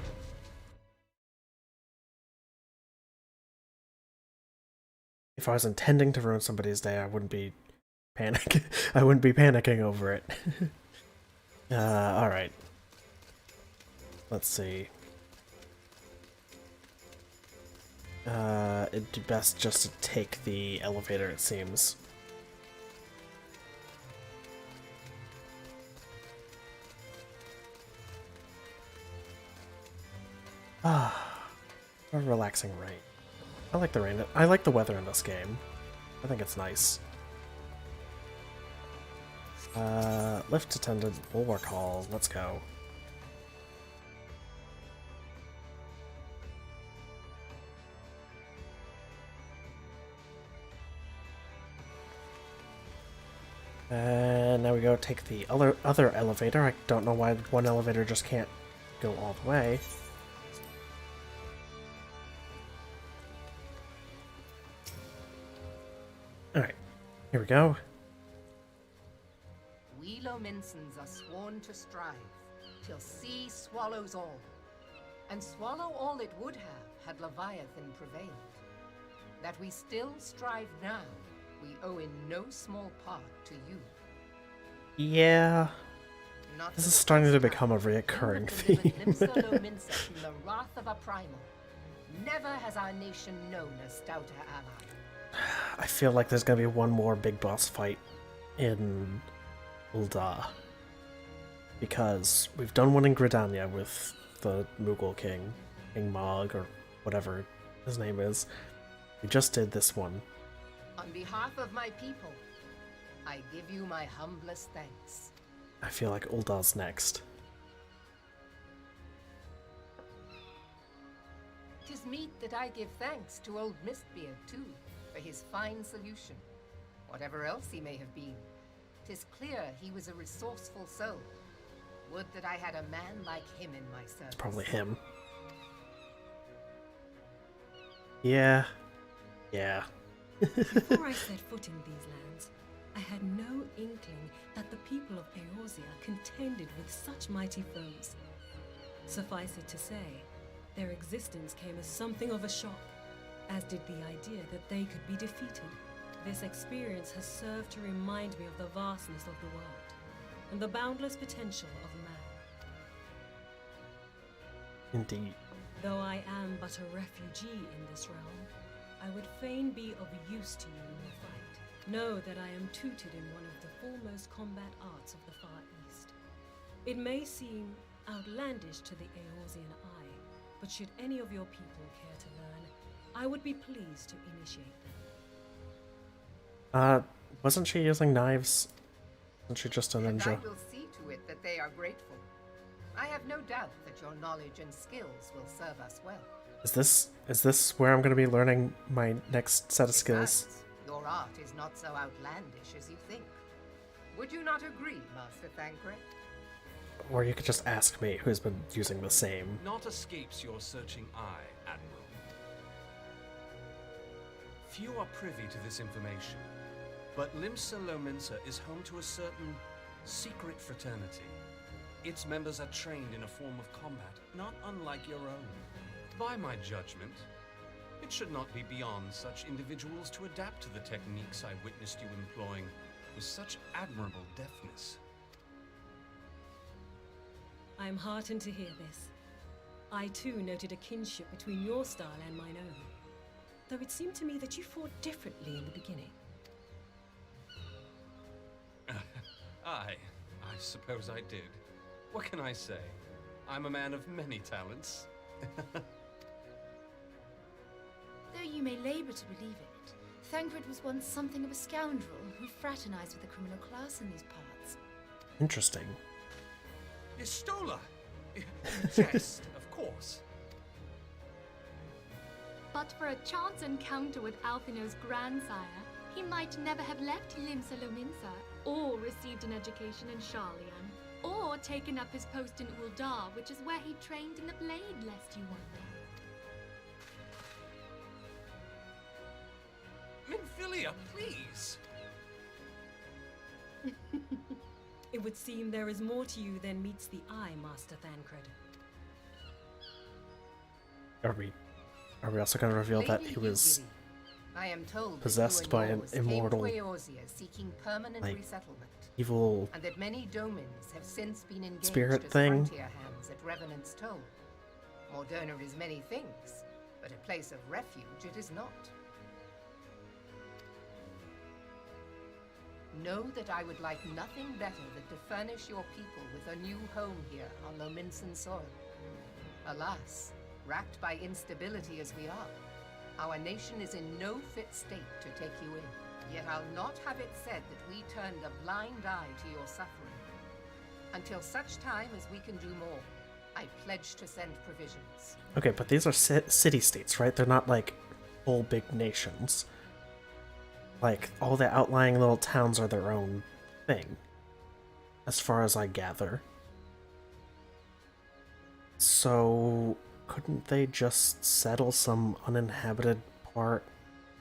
[SPEAKER 1] If I was intending to ruin somebody's day, I wouldn't be panicking over it. Alright. Let's see. It'd be best just to take the elevator, it seems. Ah, a relaxing rain. I like the rain. I like the weather in this game. I think it's nice. Lift attendant, Bulwark Hall. Let's go. And now we go take the other elevator. I don't know why one elevator just can't go all the way. Alright, here we go.
[SPEAKER 2] We Lominsons are sworn to strive, till sea swallows all. And swallow all it would have, had Leviathan prevailed. That we still strive now, we owe in no small part to you.
[SPEAKER 1] Yeah,
[SPEAKER 2] Not
[SPEAKER 1] this
[SPEAKER 2] for
[SPEAKER 1] is
[SPEAKER 2] the
[SPEAKER 1] starting to
[SPEAKER 2] first
[SPEAKER 1] become a
[SPEAKER 2] time,
[SPEAKER 1] reoccurring
[SPEAKER 2] you have
[SPEAKER 1] theme.
[SPEAKER 2] delivered Limsa Lominsa from the wrath of a primal. Never has our nation known a stouter ally.
[SPEAKER 1] I feel like there's gonna be one more big boss fight in Ul'dah. Because we've done one in Gridania with the Mughal King, King Mog, or whatever his name is. We just did this one.
[SPEAKER 2] On behalf of my people, I give you my humblest thanks.
[SPEAKER 1] I feel like Ul'dah's next.
[SPEAKER 2] 'Tis meet that I give thanks to old Mistbeard, too, for his fine solution. Whatever else he may have been, 'tis clear he was a resourceful soul. Would that I had a man like him in my service.
[SPEAKER 1] It's probably him. Yeah. Yeah.
[SPEAKER 7] Before I set foot in these lands, I had no inkling that the people of Eorzea contended with such mighty foes. Suffice it to say, their existence came as something of a shock, as did the idea that they could be defeated. This experience has served to remind me of the vastness of the world and the boundless potential of man.
[SPEAKER 1] Indeed.
[SPEAKER 7] Though I am but a refugee in this realm, I would fain be of use to you in your fight. Know that I am tutored in one of the foremost combat arts of the Far East. It may seem outlandish to the Eorzean eye, but should any of your people care to learn, I would be pleased to initiate them.
[SPEAKER 1] Wasn't she using knives? Wasn't she just a
[SPEAKER 2] And
[SPEAKER 1] ninja?
[SPEAKER 2] I will see to it that they are grateful. I have no doubt that your knowledge and skills will serve us well.
[SPEAKER 1] Is this where I'm going to be learning my next set of skills?
[SPEAKER 2] Besides, your art is not so outlandish as you think. Would you not agree, Master Thancred?
[SPEAKER 1] Or you could just ask me, who's been using the same.
[SPEAKER 3] Naught escapes your searching eye, Admiral. Few are privy to this information, but Limsa Lominsa is home to a certain secret fraternity. Its members are trained in a form of combat not unlike your own. By my judgment, it should not be beyond such individuals to adapt to the techniques I witnessed you employing with such admirable deftness.
[SPEAKER 7] I am heartened to hear this. I too noted a kinship between your style and mine own, though it seemed to me that you fought differently in the beginning.
[SPEAKER 3] I suppose I did. What can I say? I'm a man of many talents.
[SPEAKER 4] Though you may labor to believe it, Thancred was once something of a scoundrel who fraternized with the criminal class in these parts.
[SPEAKER 1] Interesting.
[SPEAKER 3] Istola! Jest, of course.
[SPEAKER 6] But for a chance encounter with Alphino's grandsire, he might never have left Limsa Lominsa, or received an education in Sharlayan, or taken up his post in Uldar, which is where he trained in the blade, lest you wonder.
[SPEAKER 3] Minfilia, please!
[SPEAKER 7] It would seem there is more to you than meets the eye, Master Thancred.
[SPEAKER 1] Are we also going to reveal that
[SPEAKER 2] Lady
[SPEAKER 1] he was
[SPEAKER 2] Yugiri, I am told
[SPEAKER 1] possessed
[SPEAKER 2] that you
[SPEAKER 1] by
[SPEAKER 2] and
[SPEAKER 1] an
[SPEAKER 2] yours
[SPEAKER 1] immortal,
[SPEAKER 2] came to Eorzea seeking permanent
[SPEAKER 1] like,
[SPEAKER 2] resettlement,
[SPEAKER 1] evil
[SPEAKER 2] and that many domins have since been engaged
[SPEAKER 1] spirit
[SPEAKER 2] as
[SPEAKER 1] thing?
[SPEAKER 2] frontier hands at Revenant's Toll. Morderna is many things, but a place of refuge it is not. Know that I would like nothing better than to furnish your people with a new home here on Lominsan soil. Alas, racked by instability as we are, our nation is in no fit state to take you in. Yet I'll not have it said that we turned a blind eye to your suffering. Until such time as we can do more, I pledge to send provisions.
[SPEAKER 1] Okay, but these are city-states, right? They're not like full big nations. Like, all the outlying little towns are their own thing, as far as I gather. So, couldn't they just settle some uninhabited part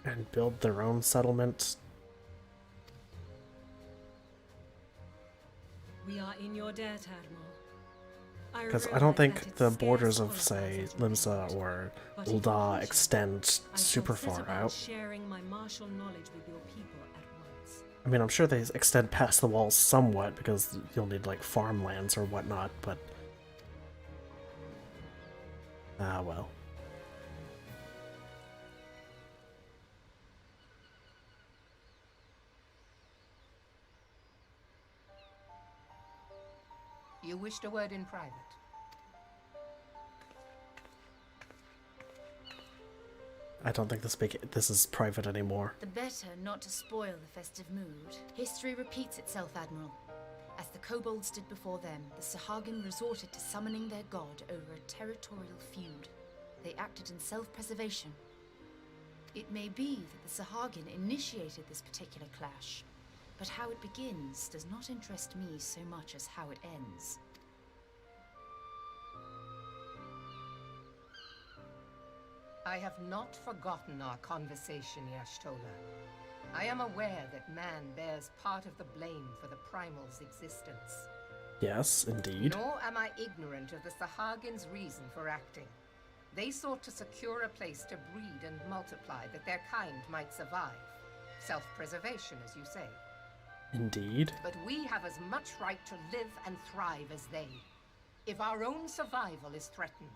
[SPEAKER 1] and build their own settlement?
[SPEAKER 7] We are in your debt, Admiral.
[SPEAKER 1] Because I don't think the borders of, say, Limsa or Uldar extend super far out.
[SPEAKER 7] Sharing my martial knowledge with your people at once.
[SPEAKER 1] I mean, I'm sure they extend past the walls somewhat, because you'll need, like, farmlands or whatnot, but... ah, well.
[SPEAKER 2] You wished a word in private.
[SPEAKER 1] I don't think this is private anymore.
[SPEAKER 4] The better not to spoil the festive mood. History repeats itself, Admiral. As the kobolds did before them, the Sahagin resorted to summoning their god over a territorial feud. They acted in self-preservation. It may be that the Sahagin initiated this particular clash, but how it begins does not interest me so much as how it ends.
[SPEAKER 2] I have not forgotten our conversation, Y'shtola. I am aware that man bears part of the blame for the Primal's existence.
[SPEAKER 1] Yes, indeed.
[SPEAKER 2] Nor am I ignorant of the Sahagin's reason for acting. They sought to secure a place to breed and multiply that their kind might survive. Self-preservation, as you say.
[SPEAKER 1] Indeed.
[SPEAKER 2] But we have as much right to live and thrive as they. If our own survival is threatened,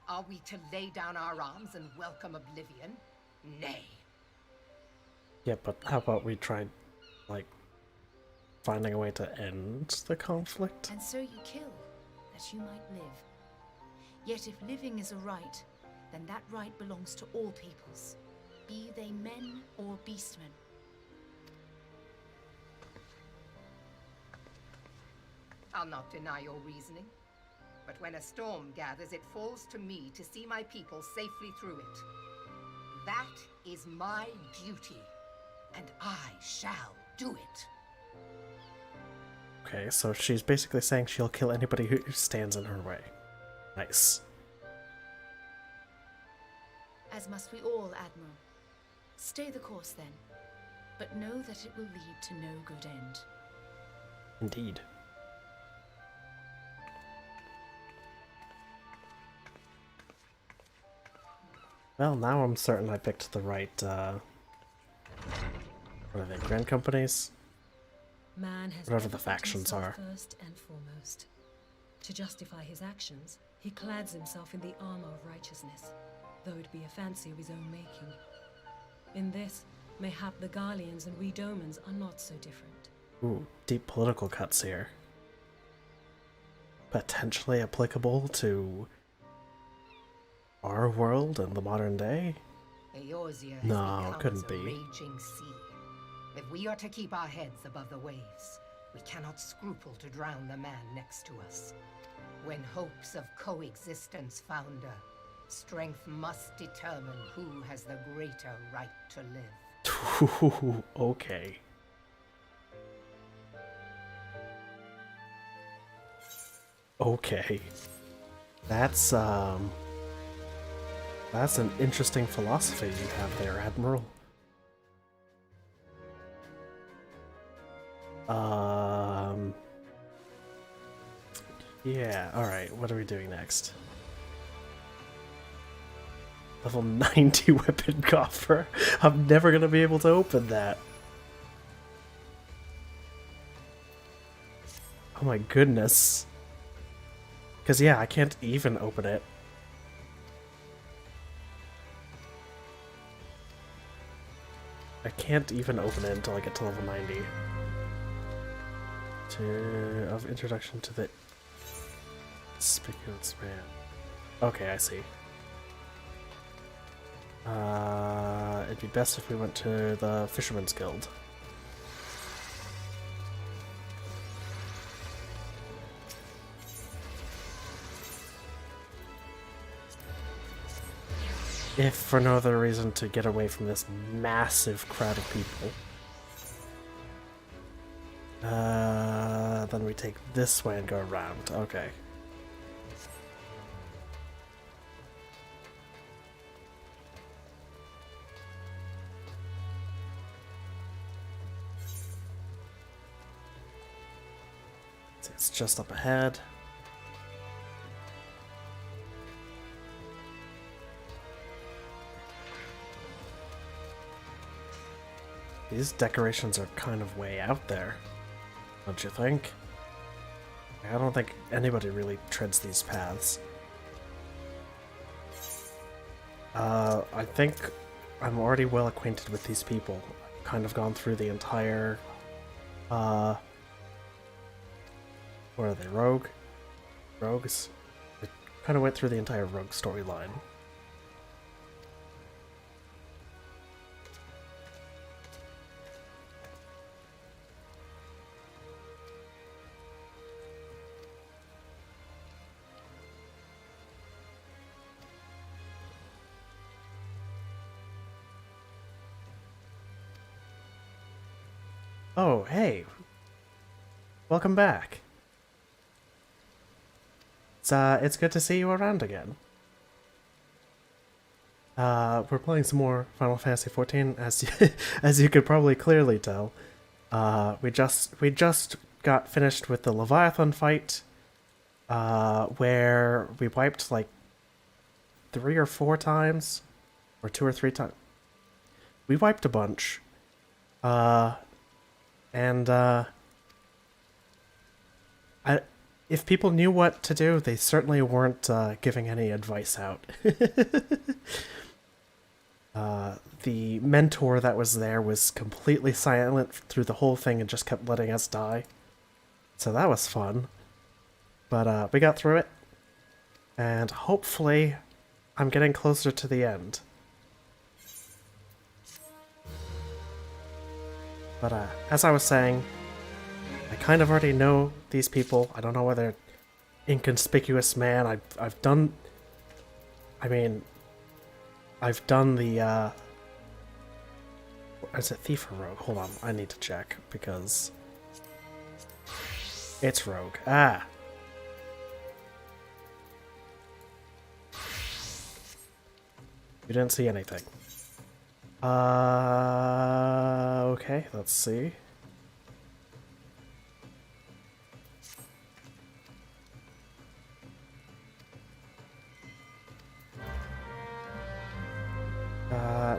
[SPEAKER 2] are we to lay down our arms and welcome oblivion? Nay.
[SPEAKER 1] Yeah, but how about we try, like, finding a way to end the conflict?
[SPEAKER 4] And so you kill, that you might live. Yet if living is a right, then that right belongs to all peoples, be they men or beastmen.
[SPEAKER 2] I'll not deny your reasoning. But when a storm gathers, it falls to me to see my people safely through it. That is my duty, and I shall do it.
[SPEAKER 1] Okay, so she's basically saying she'll kill anybody who stands in her way. Nice.
[SPEAKER 4] As must we all, Admiral. Stay the course then, but know that it will lead to no good end.
[SPEAKER 1] Indeed. Well, now I'm certain I picked the right, what are they, grand companies?
[SPEAKER 7] Man has
[SPEAKER 1] Whatever
[SPEAKER 7] never
[SPEAKER 1] the
[SPEAKER 7] put
[SPEAKER 1] factions
[SPEAKER 7] himself
[SPEAKER 1] are.
[SPEAKER 7] First and foremost. To justify his actions, he clads himself in the armor of righteousness, though it be a fancy of his own making. In this, mayhap the Garleans and we Domans are not so different.
[SPEAKER 1] Ooh, deep political cuts here. Potentially applicable to our world and the modern day?
[SPEAKER 2] Eorzea has
[SPEAKER 1] No,
[SPEAKER 2] become
[SPEAKER 1] couldn't
[SPEAKER 2] as a
[SPEAKER 1] be.
[SPEAKER 2] raging sea. If we are to keep our heads above the waves, we cannot scruple to drown the man next to us. When hopes of coexistence founder, strength must determine who has the greater right to live.
[SPEAKER 1] Okay. Okay. That's an interesting philosophy you have there, Admiral. Yeah, alright, what are we doing next? Level 90 weapon coffer. I'm never gonna be able to open that. Oh my goodness. Because, yeah, I can't even open it. I can't even open it until I get to level 90. Of introduction to the Spiculous Man. Okay, I see. It'd be best if we went to the Fisherman's Guild. If for no other reason to get away from this massive crowd of people. Then we take this way and go around. Okay. It's just up ahead. These decorations are kind of way out there, don't you think? I don't think anybody really treads these paths. I think I'm already well acquainted with these people. I've kind of gone through the entire, what are they, rogues? I kind of went through the entire rogue storyline. Oh, hey. Welcome back. It's good to see you around again. We're playing some more Final Fantasy XIV, as you could probably clearly tell. We just got finished with the Leviathan fight, where we wiped like 3 or 4 times, or 2 or 3 times. We wiped a bunch. If people knew what to do, they certainly weren't giving any advice out. The mentor that was there was completely silent through the whole thing and just kept letting us die. So that was fun. But we got through it. And hopefully I'm getting closer to the end. But as I was saying, I kind of already know these people. I don't know whether inconspicuous man. I've done the is it thief or rogue? Hold on, I need to check because it's rogue. Ah. You didn't see anything. Okay, let's see.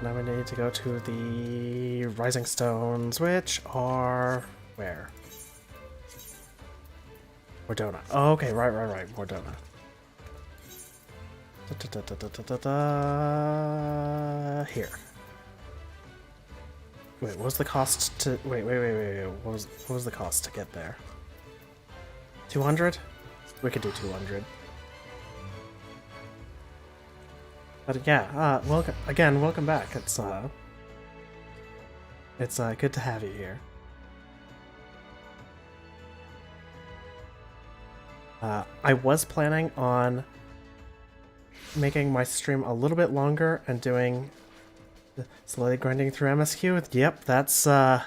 [SPEAKER 1] Now we need to go to the Rising Stones, which are... where? Mordona. Oh, okay, right, Mordona. Here. Wait, what was the cost to... Wait. What was the cost to get there? 200? We could do 200. But yeah, welcome back. It's good to have you here. I was planning on making my stream a little bit longer and doing slowly grinding through MSQ. Yep, that's I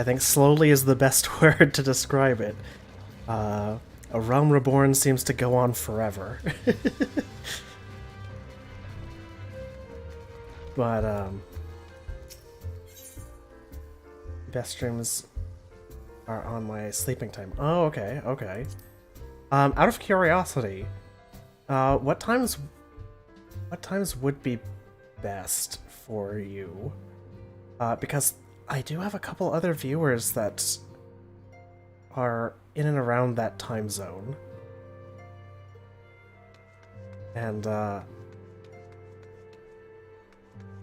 [SPEAKER 1] think slowly is the best word to describe it. A Realm Reborn seems to go on forever. But, best streams are on my sleeping time. Oh, okay. Out of curiosity, what times would be best for you? Because I do have a couple other viewers that are in and around that time zone. And,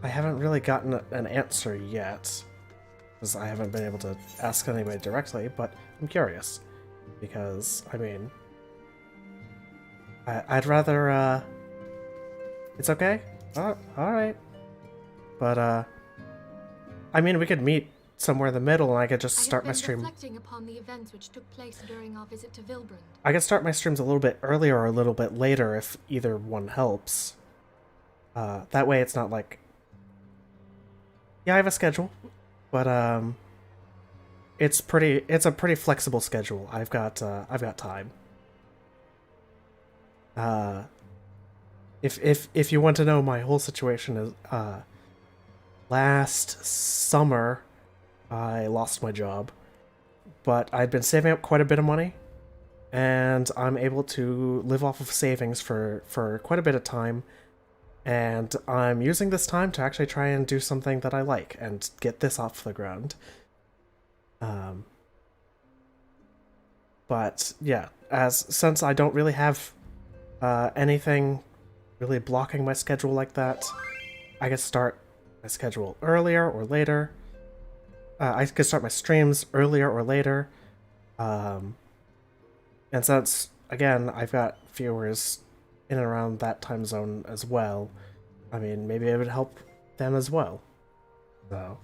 [SPEAKER 1] I haven't really gotten an answer yet, because I haven't been able to ask anybody directly, but I'm curious. Because, I mean... I'd rather, It's okay? Oh, alright. But, I mean, we could meet somewhere in the middle and I could just start my stream...
[SPEAKER 6] reflecting upon the events which took place during our visit to Vilbrand.
[SPEAKER 1] I could start my streams a little bit earlier or a little bit later if either one helps. That way it's not like... Yeah, I have a schedule, but it's a pretty flexible schedule. I've got time. If you want to know, my whole situation is last summer I lost my job, but I'd been saving up quite a bit of money, and I'm able to live off of savings for quite a bit of time. And I'm using this time to actually try and do something that I like and get this off the ground. But yeah, since I don't really have anything really blocking my schedule like that, I could start my schedule earlier or later. I could start my streams earlier or later. And since, again, I've got viewers in and around that time zone as well, I mean, maybe it would help them as well. So,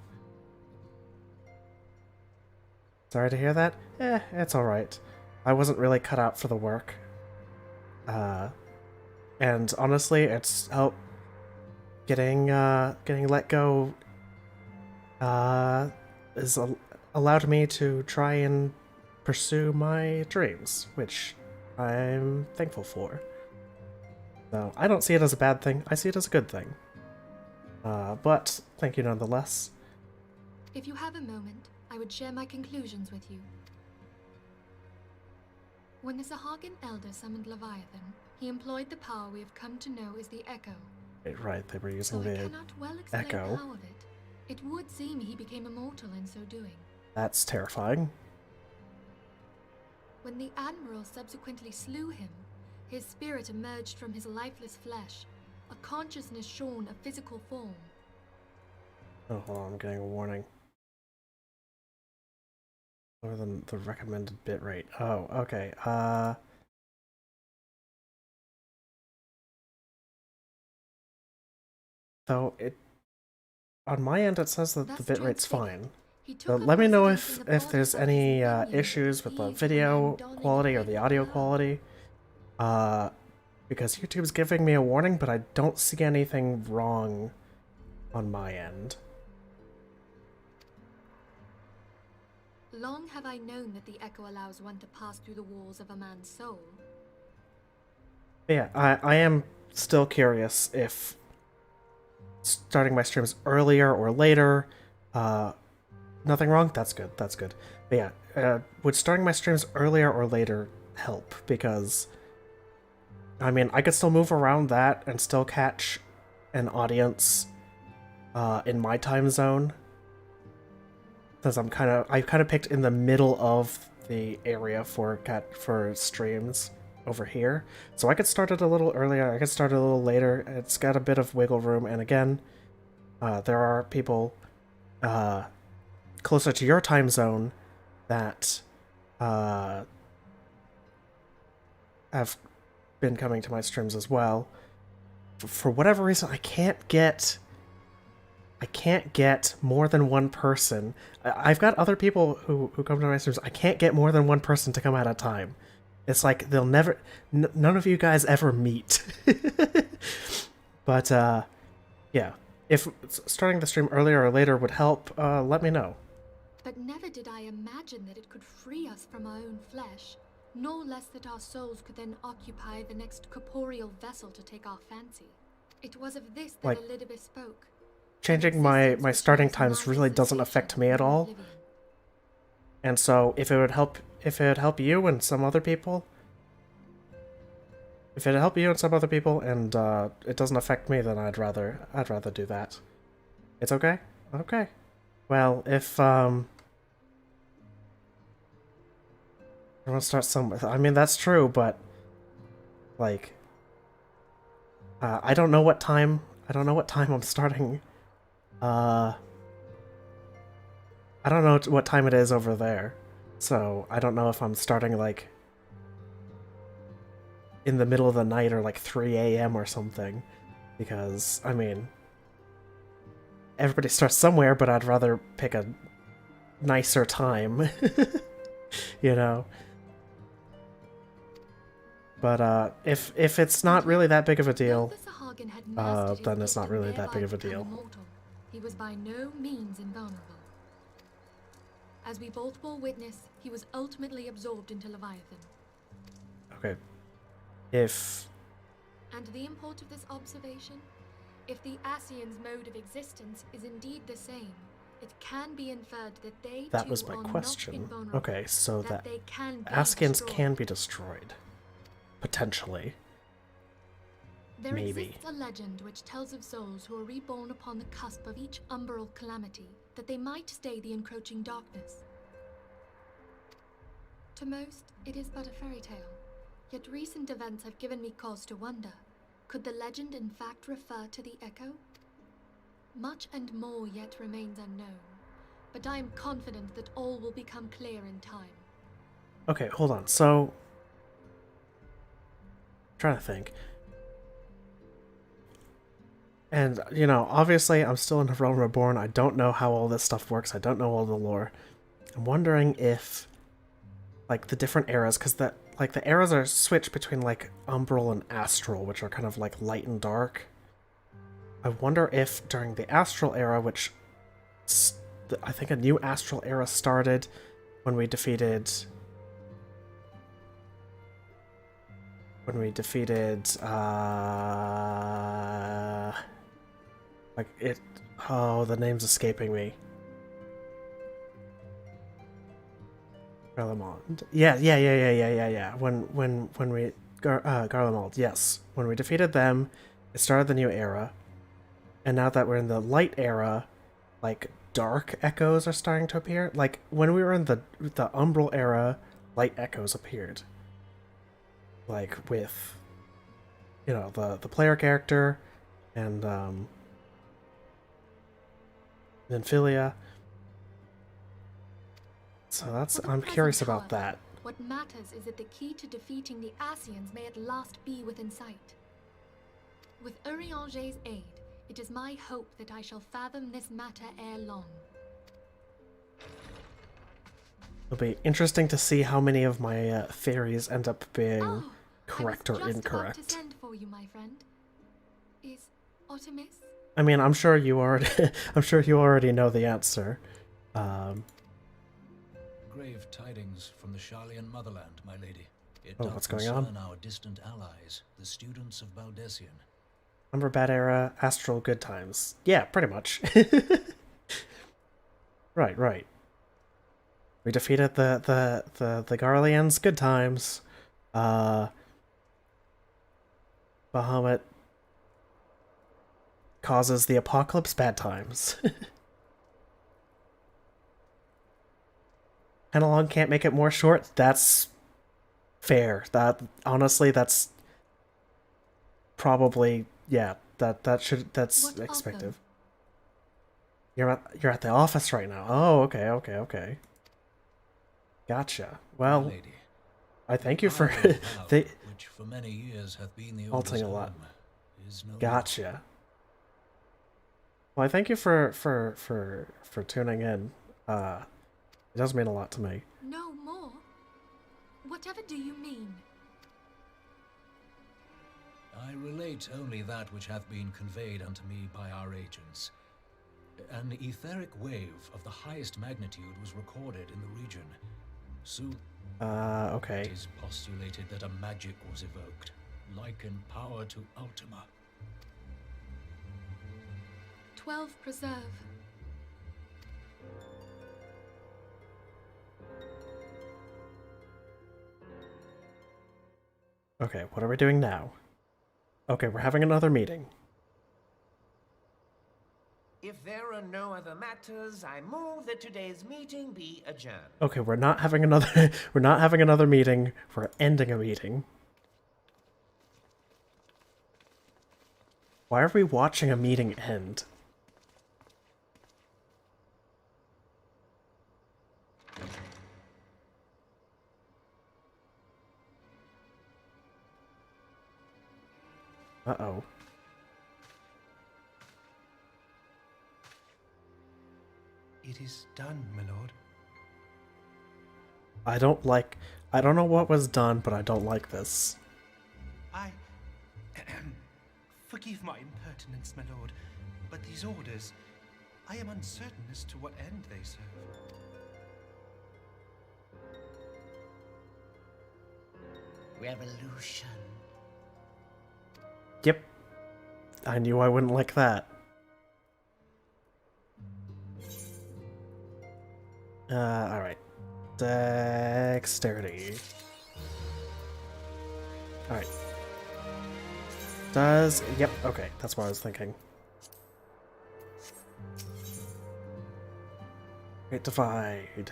[SPEAKER 1] sorry to hear that. It's alright. I wasn't really cut out for the work. And honestly, it's helped getting let go has allowed me to try and pursue my dreams, which I'm thankful for. So, I don't see it as a bad thing, I see it as a good thing. But, thank you nonetheless.
[SPEAKER 6] If you have a moment, I would share my conclusions with you. When the Sahagin Elder summoned Leviathan, He employed the power we have come to know as the Echo.
[SPEAKER 1] Right, they were using
[SPEAKER 6] Though I
[SPEAKER 1] the
[SPEAKER 6] cannot well explain
[SPEAKER 1] Echo.
[SPEAKER 6] how of it. It would seem he became immortal in so doing.
[SPEAKER 1] That's terrifying.
[SPEAKER 6] When the Admiral subsequently slew him, his spirit emerged from his lifeless flesh, a consciousness shorn of physical form.
[SPEAKER 1] Oh, hold on, I'm getting a warning. Lower than the recommended bitrate. Oh, okay. Though on my end it says that the
[SPEAKER 6] Thus
[SPEAKER 1] bitrate's
[SPEAKER 6] transfigured,
[SPEAKER 1] fine.
[SPEAKER 6] he took
[SPEAKER 1] So
[SPEAKER 6] up
[SPEAKER 1] let me know
[SPEAKER 6] residence in the
[SPEAKER 1] if
[SPEAKER 6] body
[SPEAKER 1] there's
[SPEAKER 6] of
[SPEAKER 1] any
[SPEAKER 6] his minion
[SPEAKER 1] issues with
[SPEAKER 6] that
[SPEAKER 1] the
[SPEAKER 6] heaved
[SPEAKER 1] video
[SPEAKER 6] man donning
[SPEAKER 1] quality or
[SPEAKER 6] paper
[SPEAKER 1] the audio
[SPEAKER 6] cloud.
[SPEAKER 1] quality. Because YouTube's giving me a warning, but I don't see anything wrong on my end.
[SPEAKER 6] Long have I known that the Echo allows one to pass through the walls of a man's soul.
[SPEAKER 1] But yeah, I am still curious if starting my streams earlier or later, nothing wrong? That's good, that's good. But yeah, would starting my streams earlier or later help? Because, I mean, I could still move around that and still catch an audience in my time zone. Because I kind of picked in the middle of the area for streams over here, so I could start it a little earlier. I could start it a little later. It's got a bit of wiggle room, and again, there are people closer to your time zone that have been coming to my streams as well. For whatever reason, I can't get more than one person. I've got other people who come to my streams. I can't get more than one person to come at a time. It's like they'll never... none of you guys ever meet. But, yeah. If starting the stream earlier or later would help, let me know.
[SPEAKER 6] But never did I imagine that it could free us from our own flesh, nor less that our souls could then occupy the next corporeal vessel to take our fancy. It was of this that Elizabeth spoke.
[SPEAKER 1] Changing my starting times really doesn't affect me at all. And so if it would help you and some other people, and it doesn't affect me, then I'd rather do that. It's okay? Okay. Well, if I want to start somewhere. I mean, that's true, but like I don't know what time I'm starting. I don't know what time it is over there, so I don't know if I'm starting, like, in the middle of the night or, like, 3 a.m. or something, because, I mean, everybody starts somewhere, but I'd rather pick a nicer time, you know? But, if it's not really that big of a deal, then it's not really that big of a deal.
[SPEAKER 6] He was by no means invulnerable. As we both bore witness, he was ultimately absorbed into Leviathan.
[SPEAKER 1] Okay.
[SPEAKER 6] And the import of this observation? If the Ascians' mode of existence is indeed the same, it can be inferred that they
[SPEAKER 1] That
[SPEAKER 6] too
[SPEAKER 1] was my
[SPEAKER 6] are
[SPEAKER 1] question.
[SPEAKER 6] not invulnerable,
[SPEAKER 1] Okay, so that
[SPEAKER 6] they can be
[SPEAKER 1] Ascians
[SPEAKER 6] destroyed.
[SPEAKER 1] can be destroyed. Potentially.
[SPEAKER 6] There
[SPEAKER 1] Maybe.
[SPEAKER 6] exists a legend which tells of souls who are reborn upon the cusp of each umbral calamity, that they might stay the encroaching darkness. To most, it is but a fairy tale, yet recent events have given me cause to wonder. Could the legend in fact refer to the Echo? Much and more yet remains unknown, but I am confident that all will become clear in time.
[SPEAKER 1] Okay, hold on. So, I'm trying to think. And, you know, obviously I'm still in the Realm Reborn. I don't know how all this stuff works. I don't know all the lore. I'm wondering if, like, the different eras, because the eras are switched between, like, Umbral and Astral, which are kind of, like, light and dark. I wonder if during the Astral era, which I think a new Astral era started when we defeated... oh, the name's escaping me. Relamond. Yeah. When we Garlemald, yes. When we defeated them, it started the new era. And now that we're in the light era, like, dark echoes are starting to appear. Like, when we were in the Umbral era, light echoes appeared. Like, with, you know, the player character and, Nymphilia. So that's,
[SPEAKER 6] For the
[SPEAKER 1] I'm
[SPEAKER 6] present,
[SPEAKER 1] curious about
[SPEAKER 6] however,
[SPEAKER 1] that.
[SPEAKER 6] What matters is that the key to defeating the Ascians may at last be within sight. With Urianger's aid, it is my hope that I shall fathom this matter ere long.
[SPEAKER 1] It'll be interesting to see how many of my theories end up being correct or
[SPEAKER 6] I was just
[SPEAKER 1] incorrect.
[SPEAKER 6] about to send for you, my friend. Is Artemis?
[SPEAKER 1] I mean, I'm sure you already, I'm sure you already know the answer.
[SPEAKER 5] Grave tidings from the Sharlayan motherland, my lady. It
[SPEAKER 1] Oh,
[SPEAKER 5] doth
[SPEAKER 1] what's going on?
[SPEAKER 5] concern our distant allies, the students of Baldessian.
[SPEAKER 1] Number bad era, astral good times. Yeah, pretty much. Right. We defeated the Garleans, good times. Bahamut causes the apocalypse, bad times. Henalong can't make it more short. That's fair. That honestly, that's probably that's
[SPEAKER 6] What of
[SPEAKER 1] expected.
[SPEAKER 6] them?
[SPEAKER 1] You're at the office right now. Oh, okay. Gotcha. Well,
[SPEAKER 5] My lady,
[SPEAKER 1] I thank you for
[SPEAKER 5] Isle of Val,
[SPEAKER 1] they.
[SPEAKER 5] which for many years hath been the
[SPEAKER 1] Halting
[SPEAKER 5] Order's
[SPEAKER 1] a lot.
[SPEAKER 5] home, is no
[SPEAKER 1] Gotcha. Well, I thank you for tuning in. It does mean a lot to me.
[SPEAKER 6] No more? Whatever do you mean?
[SPEAKER 5] I relate only that which hath been conveyed unto me by our agents. An etheric wave of the highest magnitude was recorded in the region. Soon
[SPEAKER 1] Okay.
[SPEAKER 5] it is postulated that a magic was evoked, like in power to Ultima.
[SPEAKER 6] 12 Preserve.
[SPEAKER 1] Okay, what are we doing now? Okay, we're having another meeting.
[SPEAKER 8] If there are no other matters, I move that today's meeting be adjourned.
[SPEAKER 1] Okay, we're not having another we're not having another meeting. We're ending a meeting. Why are we watching a meeting end? Uh-oh.
[SPEAKER 8] It is done, my lord.
[SPEAKER 1] I don't know what was done, but I don't like this.
[SPEAKER 8] I... Forgive my impertinence, my lord, but these orders, I am uncertain as to what end they serve. Revolution.
[SPEAKER 1] Yep. I knew I wouldn't like that. Alright. Dexterity. Alright. Yep, okay, that's what I was thinking. Great Divide.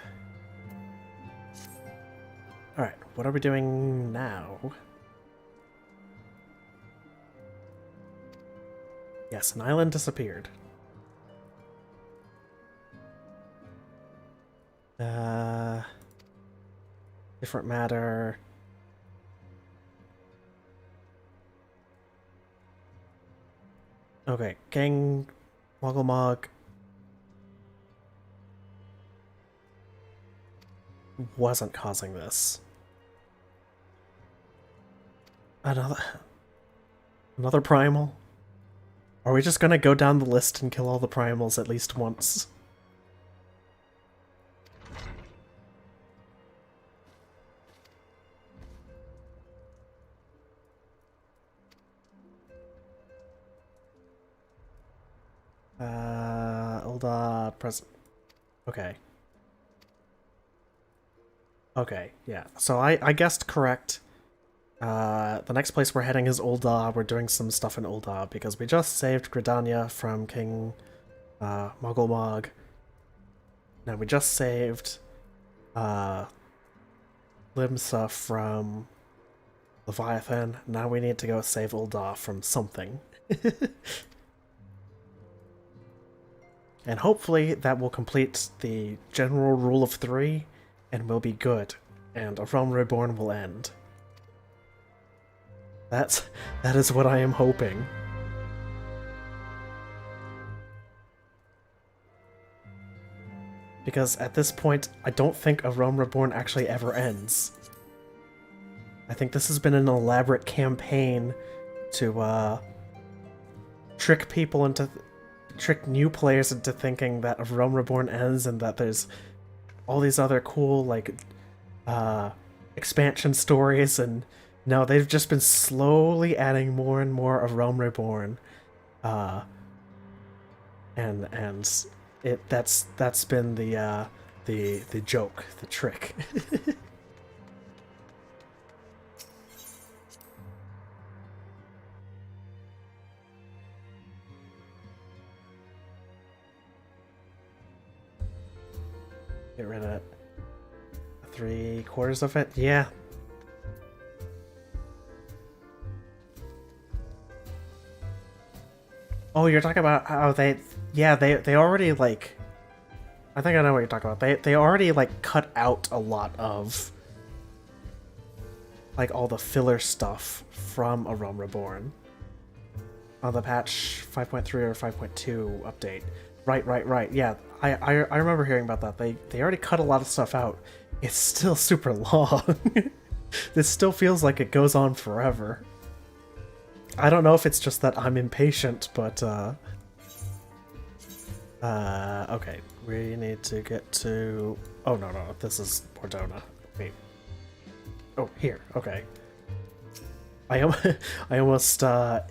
[SPEAKER 1] Alright, what are we doing now? Yes, an island disappeared. Different matter. Okay, Gang Mogglemog wasn't causing this. Another primal? Are we just gonna go down the list and kill all the primals at least once? Present. Okay. Okay, yeah. So I guessed correct. The next place we're heading is Ul'dah. We're doing some stuff in Ul'dah because we just saved Gridania from King Muggle. Now we just saved Limsa from Leviathan. Now we need to go save Ul'dah from something. And hopefully that will complete the general rule of 3 and we'll be good. And A Realm Reborn will end. That is what I am hoping. Because at this point, I don't think A Realm Reborn actually ever ends. I think this has been an elaborate campaign to trick people into... trick new players into thinking that A Realm Reborn ends and that there's all these other cool, like, expansion stories, and no, they've just been slowly adding more and more of Realm Reborn. And that's been the joke, the trick. Get rid of 3/4 of it? Yeah. Oh, you're talking about how they already, like... I think I know what you're talking about. They already, like, cut out a lot of, like, all the filler stuff from A Realm Reborn on the patch 5.3 or 5.2 update. Right. Yeah, I remember hearing about that. They already cut a lot of stuff out. It's still super long. This still feels like it goes on forever. I don't know if it's just that I'm impatient, but okay. We need to get to... Oh, no, this is Bordona. Wait. Oh, here. Okay. I almost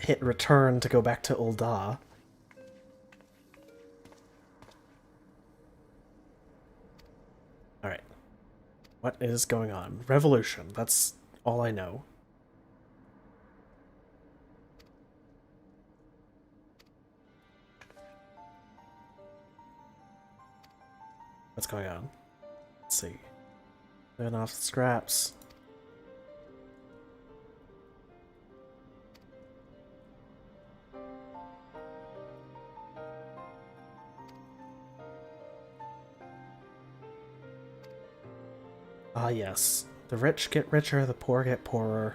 [SPEAKER 1] hit return to go back to Ul'dah. Alright. What is going on? Revolution. That's all I know. What's going on? Let's see. Turn off scraps. Ah, yes. The rich get richer, the poor get poorer.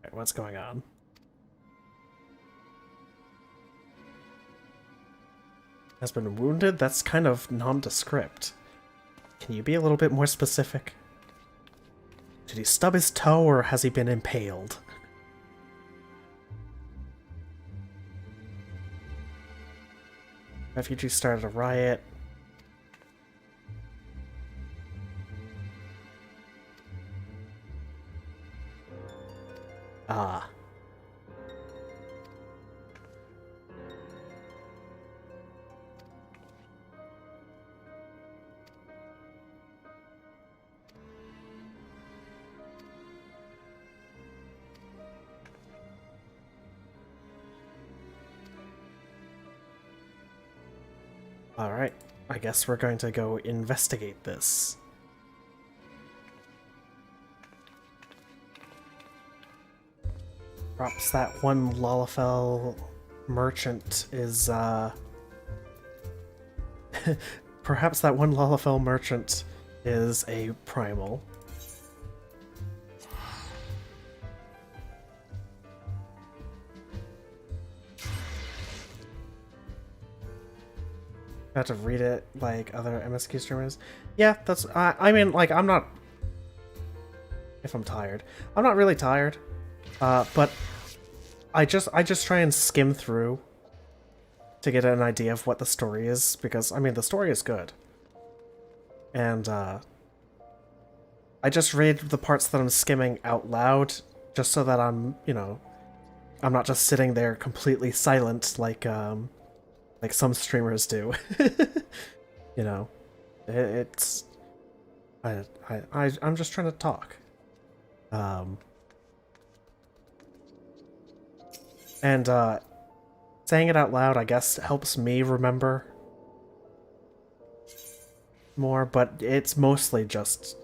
[SPEAKER 1] Right, what's going on? Has been wounded? That's kind of nondescript. Can you be a little bit more specific? Did he stub his toe or has he been impaled? Refugees started a riot. Ah. Alright, I guess we're going to go investigate this. Perhaps that one Lalafell merchant is, perhaps that one Lalafell merchant is a primal. I have to read it like other MSQ streamers. Yeah, that's... I mean, like, I'm not... If I'm tired. I'm not really tired. But I just try and skim through to get an idea of what the story is, because, I mean, the story is good. And, I just read the parts that I'm skimming out loud, just so that I'm, I'm not just sitting there completely silent like some streamers do. You know, it's I'm just trying to talk. And saying it out loud, I guess, helps me remember more, but it's mostly just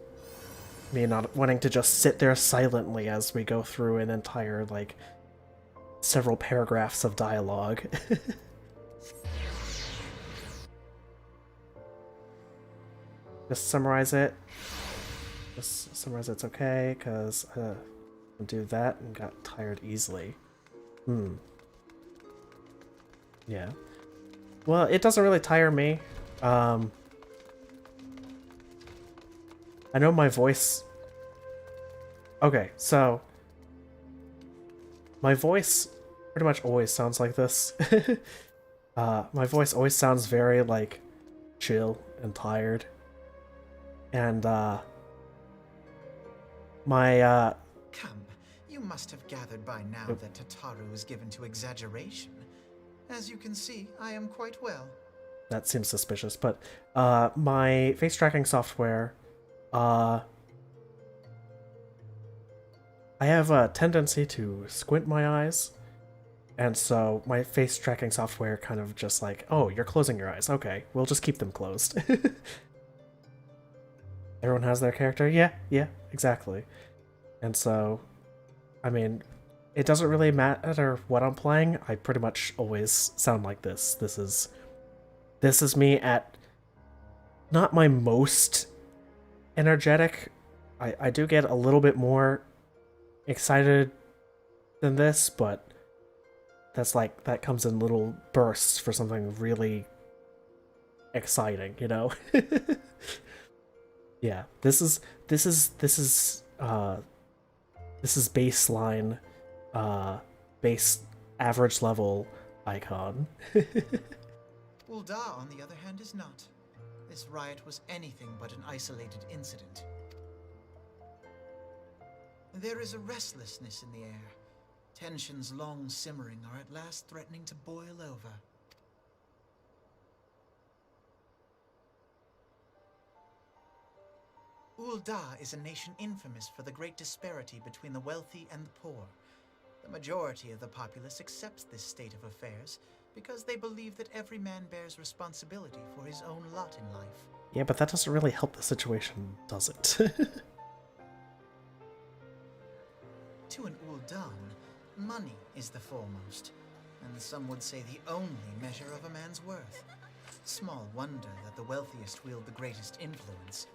[SPEAKER 1] me not wanting to just sit there silently as we go through an entire, like, several paragraphs of dialogue. Just summarize it. Just summarize it's okay, because I do that and got tired easily. Yeah. Well, it doesn't really tire me. I know my voice... Okay, so... My voice pretty much always sounds like this. My voice always sounds very, like, chill and tired. And, my,
[SPEAKER 9] Come, you must have gathered by now that Tataru is given to exaggeration. As you can see, I am quite well.
[SPEAKER 1] That seems suspicious, but, my face tracking software, I have a tendency to squint my eyes, and so my face tracking software kind of just like, oh, you're closing your eyes. Okay, we'll just keep them closed. Everyone has their character? Yeah, exactly. And so, I mean, it doesn't really matter what I'm playing. I pretty much always sound like this. This is me at not my most energetic. I do get a little bit more excited than this, but that's like, that comes in little bursts for something really exciting, you know? Yeah, this is baseline, base average level icon.
[SPEAKER 9] Ul'dah, on the other hand, is not. This riot was anything but an isolated incident. There is a restlessness in the air. Tensions long simmering are at last threatening to boil over. Ul'dah is a nation infamous for the great disparity between the wealthy and the poor. The majority of the populace accepts this state of affairs because they believe that every man bears responsibility for his own lot in life.
[SPEAKER 1] Yeah, but that doesn't really help the situation, does it?
[SPEAKER 9] To an Ul'dan, money is the foremost, and some would say the only measure of a man's worth. Small wonder that the wealthiest wield the greatest influence.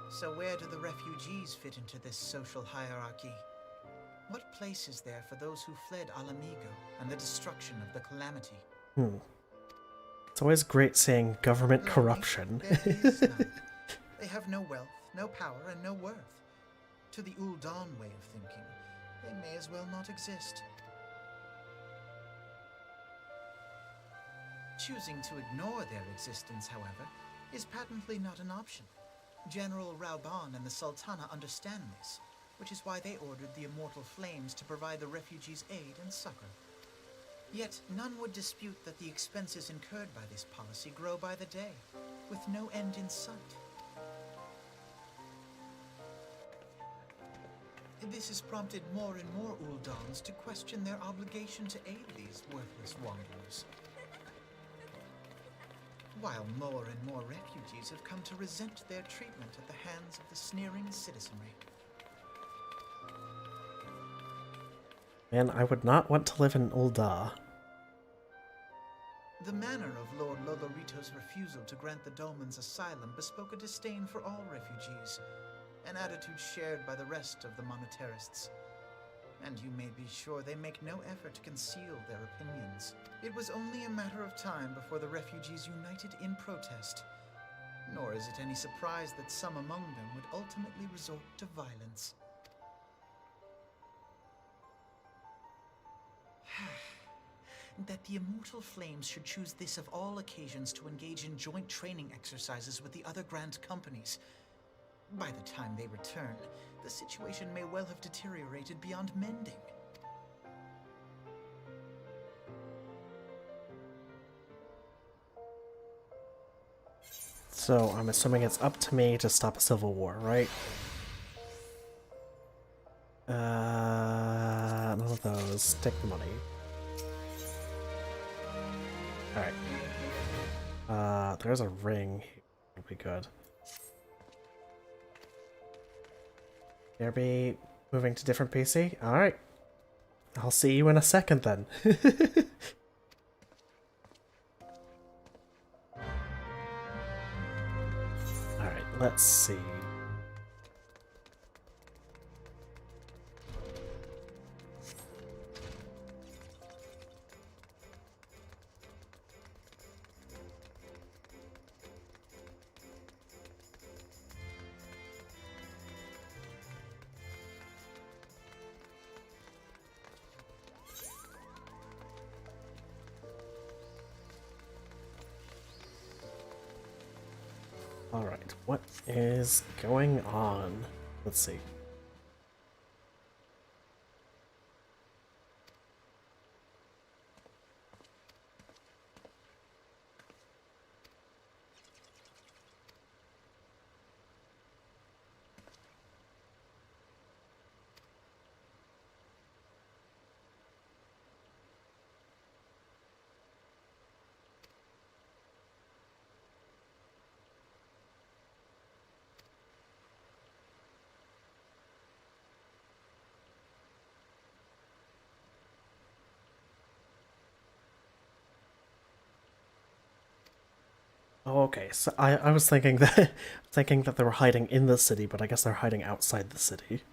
[SPEAKER 9] So where do the refugees fit into this social hierarchy? What place is there for those who fled Alamigo and the destruction of the Calamity?
[SPEAKER 1] It's always great seeing government corruption.
[SPEAKER 9] There is none. They have no wealth, no power, and no worth. To the Ul'dan way of thinking, they may as well not exist. Choosing to ignore their existence, however, is patently not an option. General Rauban and the Sultana understand this, which is why they ordered the Immortal Flames to provide the refugees aid and succor. Yet none would dispute that the expenses incurred by this policy grow by the day, with no end in sight. This has prompted more and more Ul'dans to question their obligation to aid these worthless wanderers. While more and more refugees have come to resent their treatment at the hands of the sneering citizenry.
[SPEAKER 1] Man, I would not want to live in Ul'dah.
[SPEAKER 9] The manner of Lord Lolorito's refusal to grant the Dolmens asylum bespoke a disdain for all refugees, an attitude shared by the rest of the monetarists. And you may be sure they make no effort to conceal their opinions. It was only a matter of time before the refugees united in protest. Nor is it any surprise that some among them would ultimately resort to violence. that the Immortal Flames should choose this of all occasions to engage in joint training exercises with the other Grand Companies. By the time they return, the situation may well have deteriorated beyond mending.
[SPEAKER 1] So I'm assuming it's up to me to stop a civil war, right? None of those. Take the money. Alright. There's a ring. It'll be good. BRB moving to different PC? Alright. I'll see you in a second then. Alright, let's see. Alright, what is going on? Let's see. Oh, okay. So I was thinking that they were hiding in the city, but I guess they're hiding outside the city.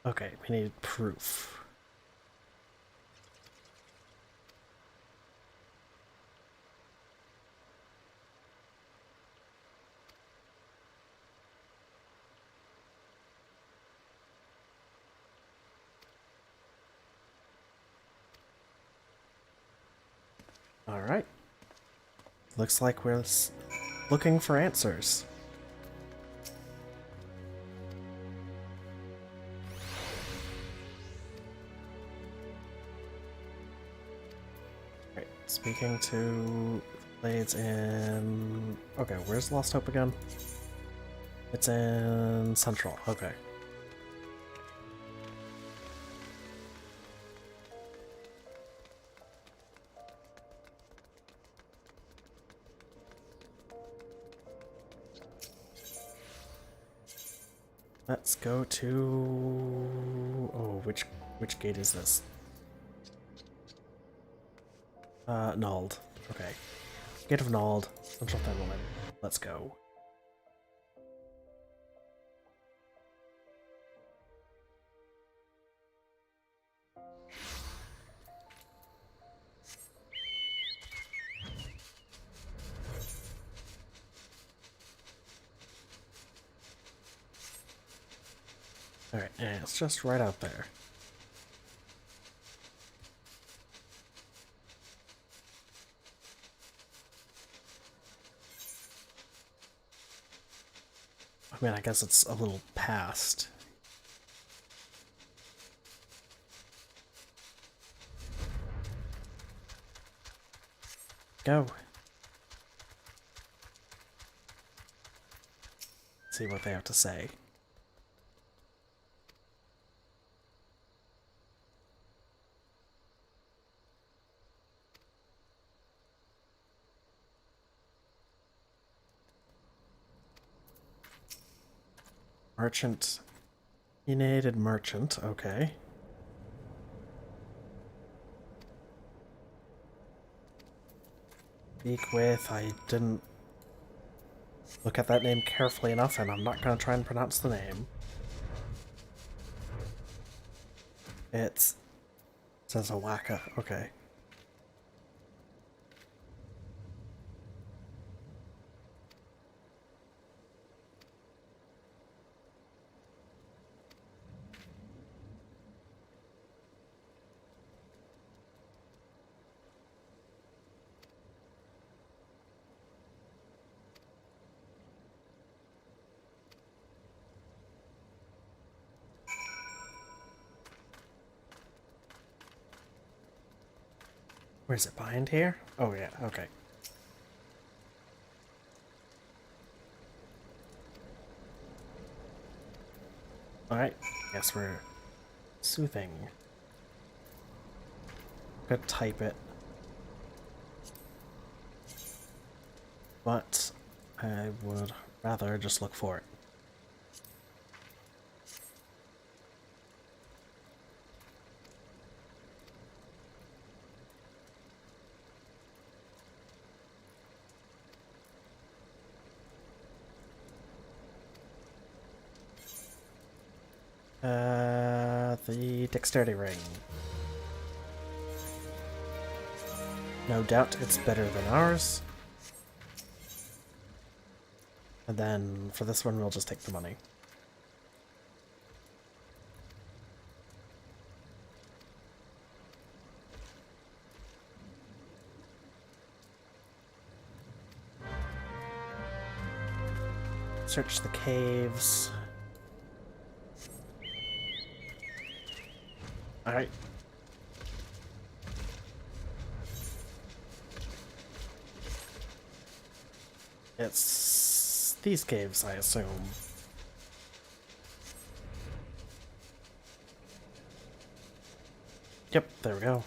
[SPEAKER 1] Okay, we need proof. Alright. Looks like we're looking for answers. Right, speaking to Blades in... Okay, where's Lost Hope again? It's in Central, okay. Let's go to... Oh, which gate is this? Nulled. Okay. Gate of Nulled. Central Thermalin. Let's go. Alright, and it's just right out there. I mean, I guess it's a little past. Go. See what they have to say. Merchant. Opinionated merchant, okay. Speak with, I didn't look at that name carefully enough, and I'm not gonna try and pronounce the name. It says Awaka, okay. Where's it, behind here? Oh yeah, okay. Alright, guess we're soothing. Could type it. But I would rather just look for it. The dexterity ring. No doubt it's better than ours. And then for this one, we'll just take the money. Search the caves. Alright. It's these caves, I assume. Yep, there we go.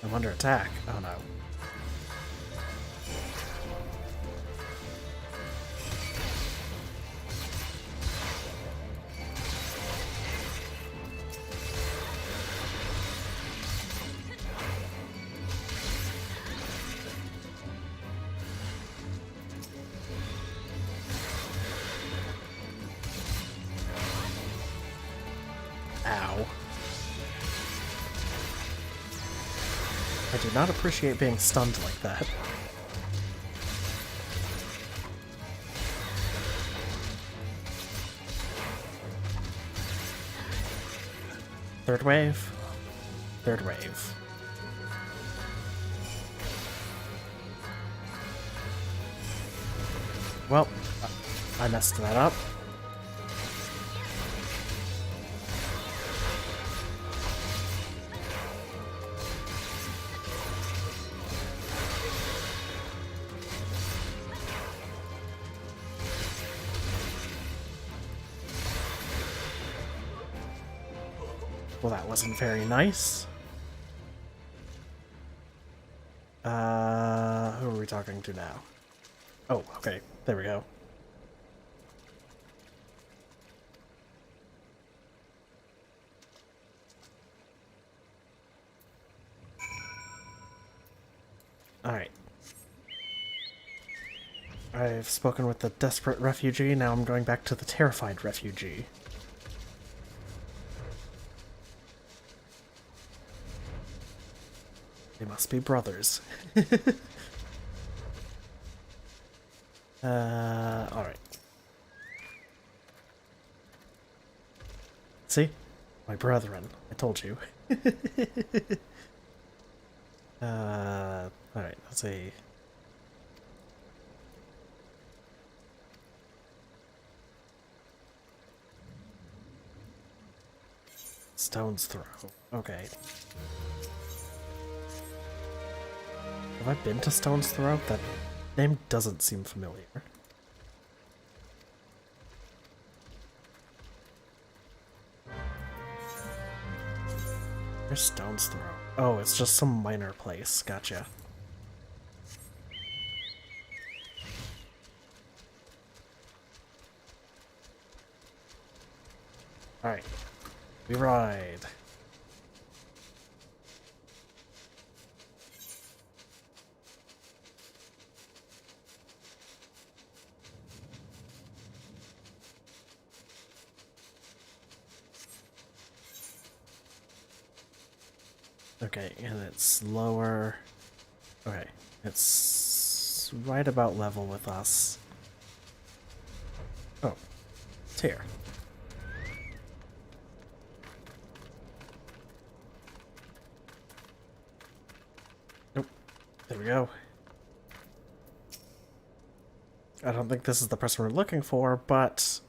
[SPEAKER 1] I'm under attack. Oh no. Ow. I do not appreciate being stunned like that. Third wave. Third wave. Well, I messed that up. Well, that wasn't very nice. Who are we talking to now? Oh, okay. There we go. Alright. I've spoken with the desperate refugee, now I'm going back to the terrified refugee. They must be brothers. Alright. See? My brethren. I told you. Alright, let's see. Stone's Throw. Okay. Have I been to Stone's Throw? That name doesn't seem familiar. Where's Stone's Throw? Oh, it's just some minor place. Gotcha. Alright. We ride. Okay, and it's lower. Okay, it's right about level with us. Oh, it's here. Nope. There we go. I don't think this is the person we're looking for, but...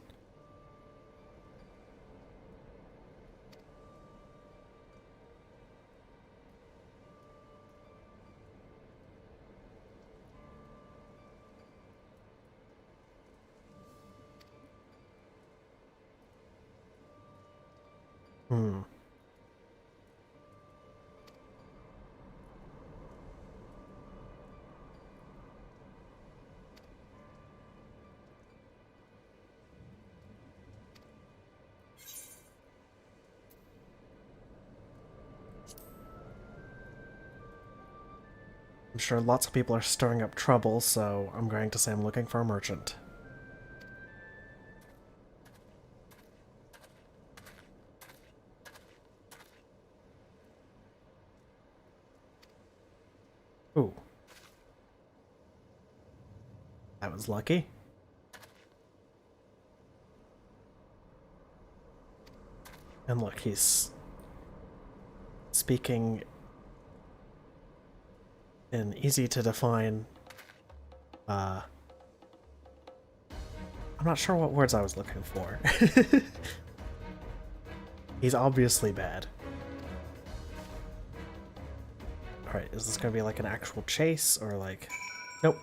[SPEAKER 1] I'm sure lots of people are stirring up trouble, so I'm going to say I'm looking for a merchant. Ooh. That was lucky. And look, he's speaking in easy to define, I'm not sure what words I was looking for. He's obviously bad. Alright, is this gonna be like an actual chase, or like... Nope.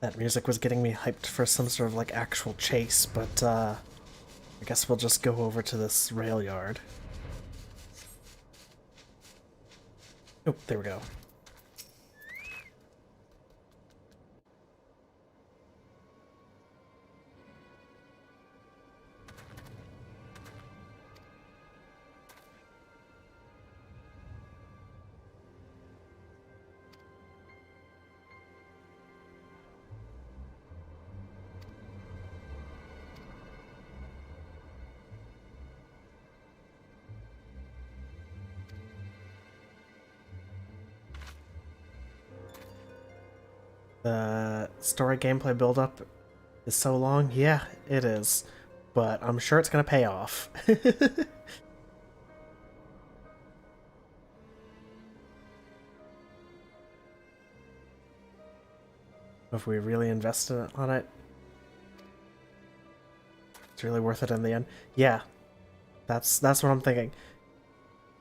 [SPEAKER 1] That music was getting me hyped for some sort of like actual chase, but I guess we'll just go over to this rail yard. Oh, there we go. The story gameplay build-up is so long. Yeah, it is. But I'm sure it's gonna pay off. If we really invest on it, it's really worth it in the end. Yeah, that's what I'm thinking.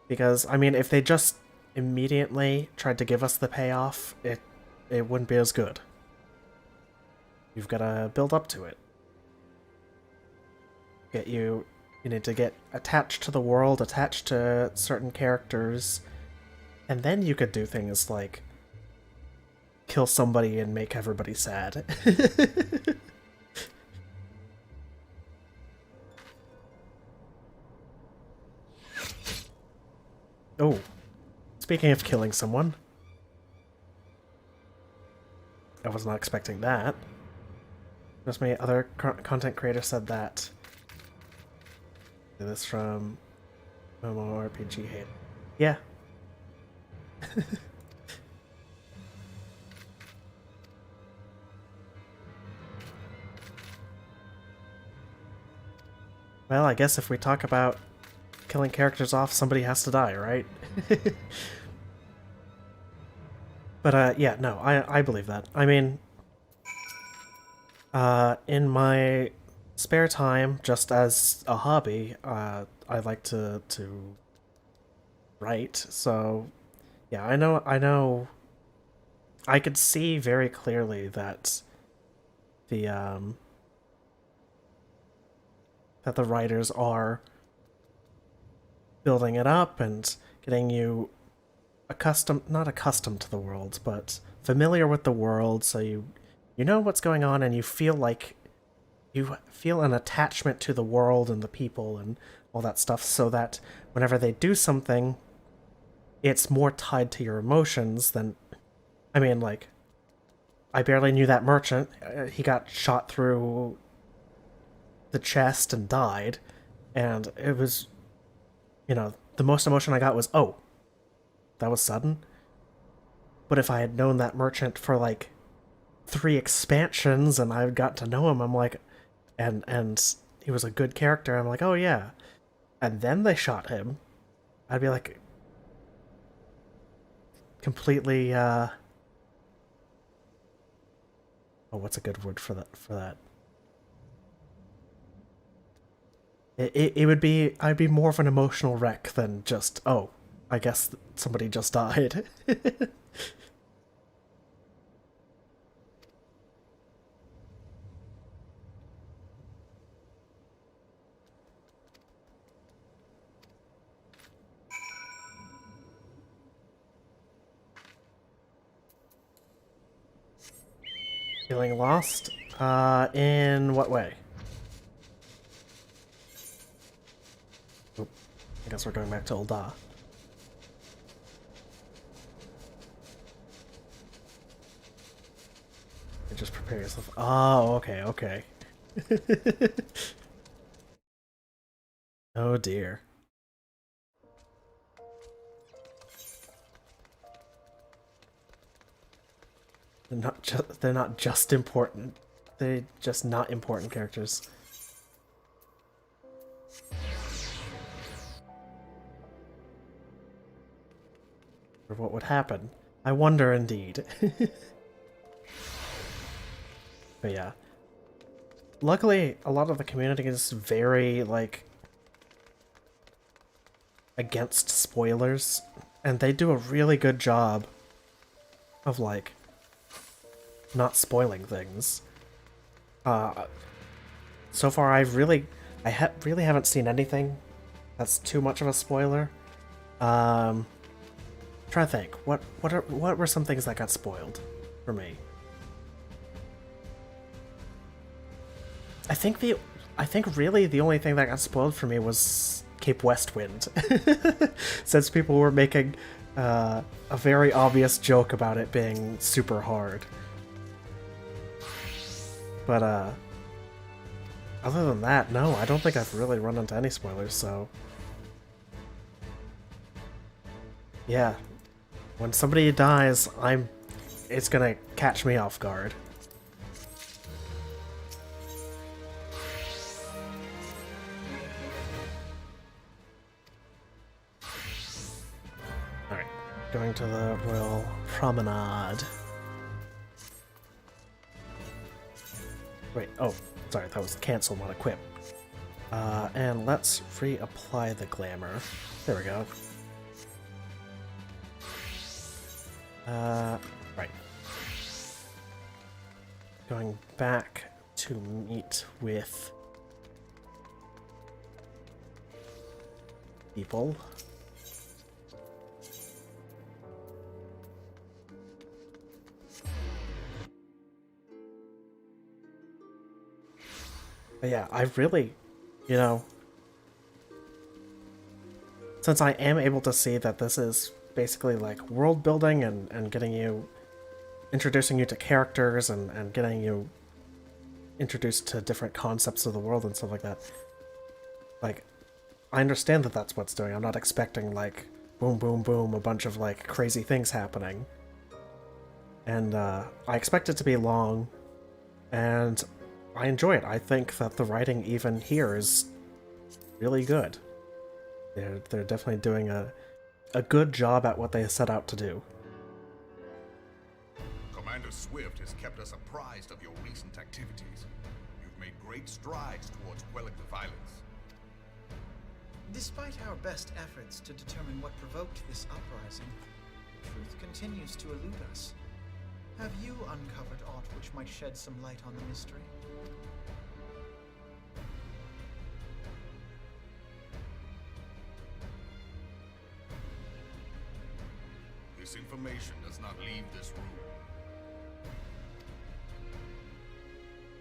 [SPEAKER 1] Because, I mean, if they just immediately tried to give us the payoff, it wouldn't be as good. You've got to build up to it. You need to get attached to the world, attached to certain characters, and then you could do things like kill somebody and make everybody sad. Oh, speaking of killing someone, I was not expecting that. Just my other content creator said that. This from MMORPG hate. Yeah. Well, I guess if we talk about killing characters off, somebody has to die, right? But, yeah, no, I believe that. I mean, in my spare time, just as a hobby, I like to write, so, yeah, I know, I could see very clearly that the that the writers are building it up and getting you not accustomed to the world, but familiar with the world, so you know what's going on and you feel like you feel an attachment to the world and the people and all that stuff, so that whenever they do something, it's more tied to your emotions than... I mean, like, I barely knew that merchant. He got shot through the chest and died, and it was, you know, the most emotion I got was, oh, that was sudden. But if I had known that merchant for, like, 3 expansions and I got to know him, I'm like, and he was a good character, I'm like, oh yeah. And then they shot him, I'd be like, completely, oh, what's a good word for that? It would be, I'd be more of an emotional wreck than just, oh, I guess somebody just died. Feeling lost? In what way? Oop, I guess we're going back to Ul'dah. Just prepare yourself. Oh, okay, okay. Oh dear. They're not just important. They're just not important characters. Or what would happen? I wonder indeed. But yeah. Luckily, a lot of the community is very, like, against spoilers, and they do a really good job of, like, not spoiling things. So far I really haven't seen anything that's too much of a spoiler. Trying to think, what were some things that got spoiled for me? I think really the only thing that got spoiled for me was Cape Westwind, since people were making a very obvious joke about it being super hard. But other than that, no, I don't think I've really run into any spoilers, so... Yeah. When somebody dies, it's gonna catch me off guard. Alright, going to the Royal Promenade. Wait, oh, sorry, that was cancel, not equip. And let's reapply the glamour. There we go. Right. Going back to meet with people. But yeah, I really, you know, since I am able to see that this is basically like world building and getting you, introducing you to characters and getting you introduced to different concepts of the world and stuff like that, like, I understand that that's what's doing. I'm not expecting, like, boom, boom, boom, a bunch of, like, crazy things happening. And, I expect it to be long, and I enjoy it. I think that the writing even here is really good. They're definitely doing a good job at what they set out to do.
[SPEAKER 10] Commander Swift has kept us apprised of your recent activities. You've made great strides towards quelling the violence.
[SPEAKER 9] Despite our best efforts to determine what provoked this uprising, truth continues to elude us. Have you uncovered aught which might shed some light on the mystery?
[SPEAKER 10] this information does not leave this room.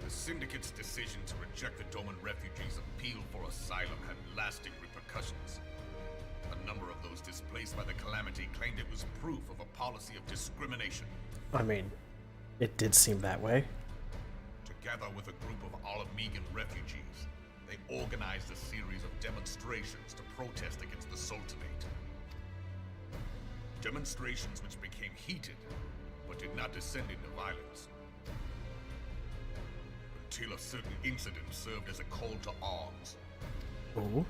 [SPEAKER 10] The Syndicate's decision to reject the Doman refugees' appeal for asylum had lasting repercussions. A number of those displaced by the Calamity claimed it was proof of a policy of discrimination.
[SPEAKER 1] I mean, it did seem that way.
[SPEAKER 10] Together with a group of Alamegan refugees, they organized a series of demonstrations to protest against the Sultanate. Demonstrations which became heated, but did not descend into violence. Until a certain incident served as a call to arms.
[SPEAKER 1] Oh?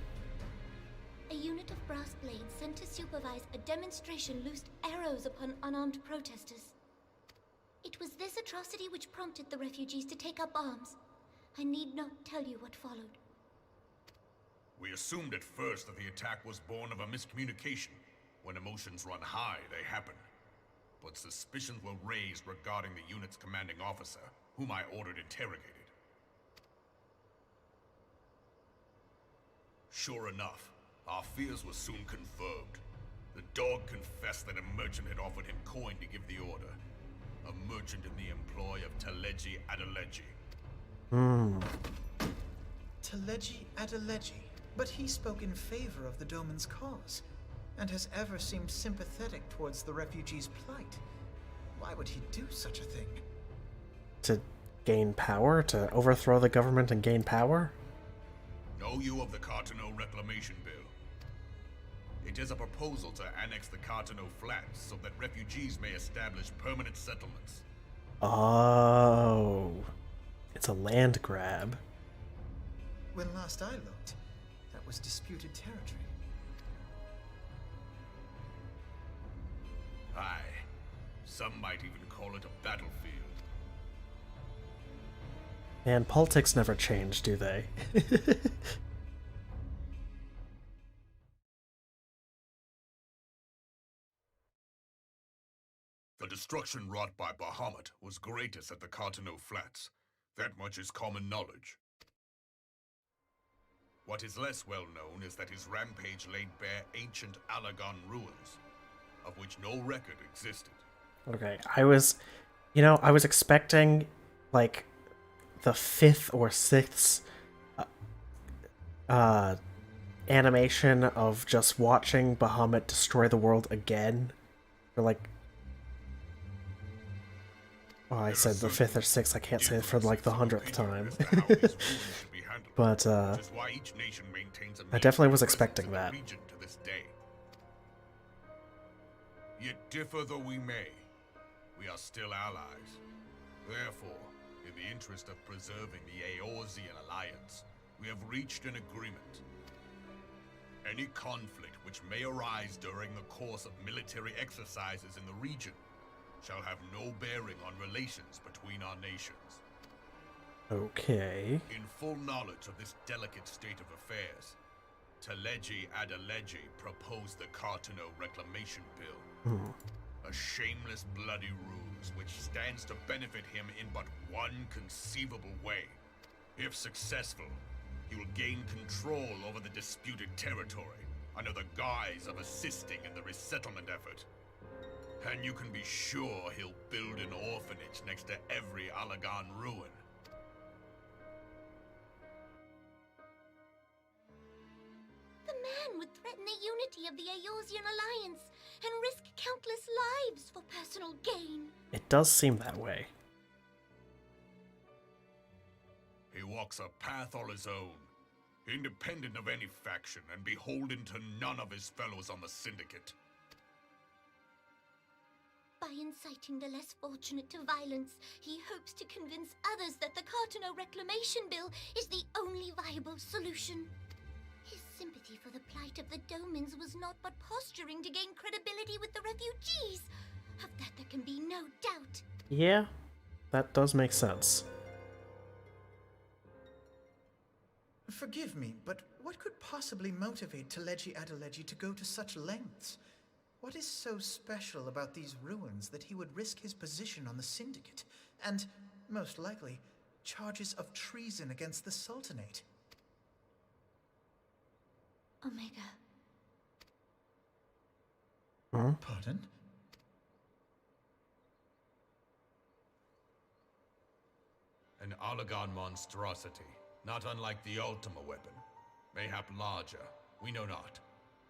[SPEAKER 11] A unit of brass blades sent to supervise a demonstration loosed arrows upon unarmed protesters. It was this atrocity which prompted the refugees to take up arms. I need not tell you what followed.
[SPEAKER 10] We assumed at first that the attack was born of a miscommunication. When emotions run high, they happen. But suspicions were raised regarding the unit's commanding officer, whom I ordered interrogated. Sure enough, our fears were soon confirmed. The dog confessed that a merchant had offered him coin to give the order. A merchant in the employ of Teleji Adeleji.
[SPEAKER 9] Teleji Adeleji. But he spoke in favor of the Doman's cause, and has ever seemed sympathetic towards the refugees' plight. Why would he do such a thing?
[SPEAKER 1] To gain power? To overthrow the government and gain power?
[SPEAKER 10] Know you of the Cartano Reclamation Bill? It is a proposal to annex the Cartano Flats so that refugees may establish permanent settlements.
[SPEAKER 1] Oh. It's a land grab.
[SPEAKER 9] When last I looked, that was disputed territory.
[SPEAKER 10] Aye. Some might even call it a battlefield.
[SPEAKER 1] And politics never change, do they?
[SPEAKER 10] The destruction wrought by Bahamut was greatest at the Cartano Flats. That much is common knowledge. What is less well known is that his rampage laid bare ancient Alagon ruins, of which no record existed.
[SPEAKER 1] Okay, I was expecting, like, the 5th or 6th animation of just watching Bahamut destroy the world again. Or, like, oh, I said the 5th or 6th, I can't say it for, like, the 100th time. But, I definitely was expecting that.
[SPEAKER 10] Yet differ though we may, we are still allies. Therefore, in the interest of preserving the Eorzean alliance, we have reached an agreement. Any conflict which may arise during the course of military exercises in the region shall have no bearing on relations between our nations.
[SPEAKER 1] Okay.
[SPEAKER 10] In full knowledge of this delicate state of affairs, Teleji Adeleji proposed the Cartano Reclamation Bill. A shameless bloody ruse which stands to benefit him in but one conceivable way. If successful, he will gain control over the disputed territory under the guise of assisting in the resettlement effort. And you can be sure he'll build an orphanage next to every Alagon ruin.
[SPEAKER 11] The man would threaten the unity of the Eorzean alliance and risk countless lives for personal gain.
[SPEAKER 1] It does seem that way.
[SPEAKER 10] He walks a path all his own, independent of any faction and beholden to none of his fellows on the Syndicate.
[SPEAKER 11] By inciting the less fortunate to violence, he hopes to convince others that the Cartano Reclamation Bill is the only viable solution. His sympathy for the plight of the Domans was not but posturing to gain credibility with the refugees. Of that there can be no doubt.
[SPEAKER 1] Yeah, that does make sense.
[SPEAKER 9] Forgive me, but what could possibly motivate Teleji Adeleji to go to such lengths? What is so special about these ruins that he would risk his position on the Syndicate, and, most likely, charges of treason against the Sultanate?
[SPEAKER 11] Omega.
[SPEAKER 9] Pardon?
[SPEAKER 10] An Oligon monstrosity, not unlike the Ultima weapon. Mayhap larger, we know not.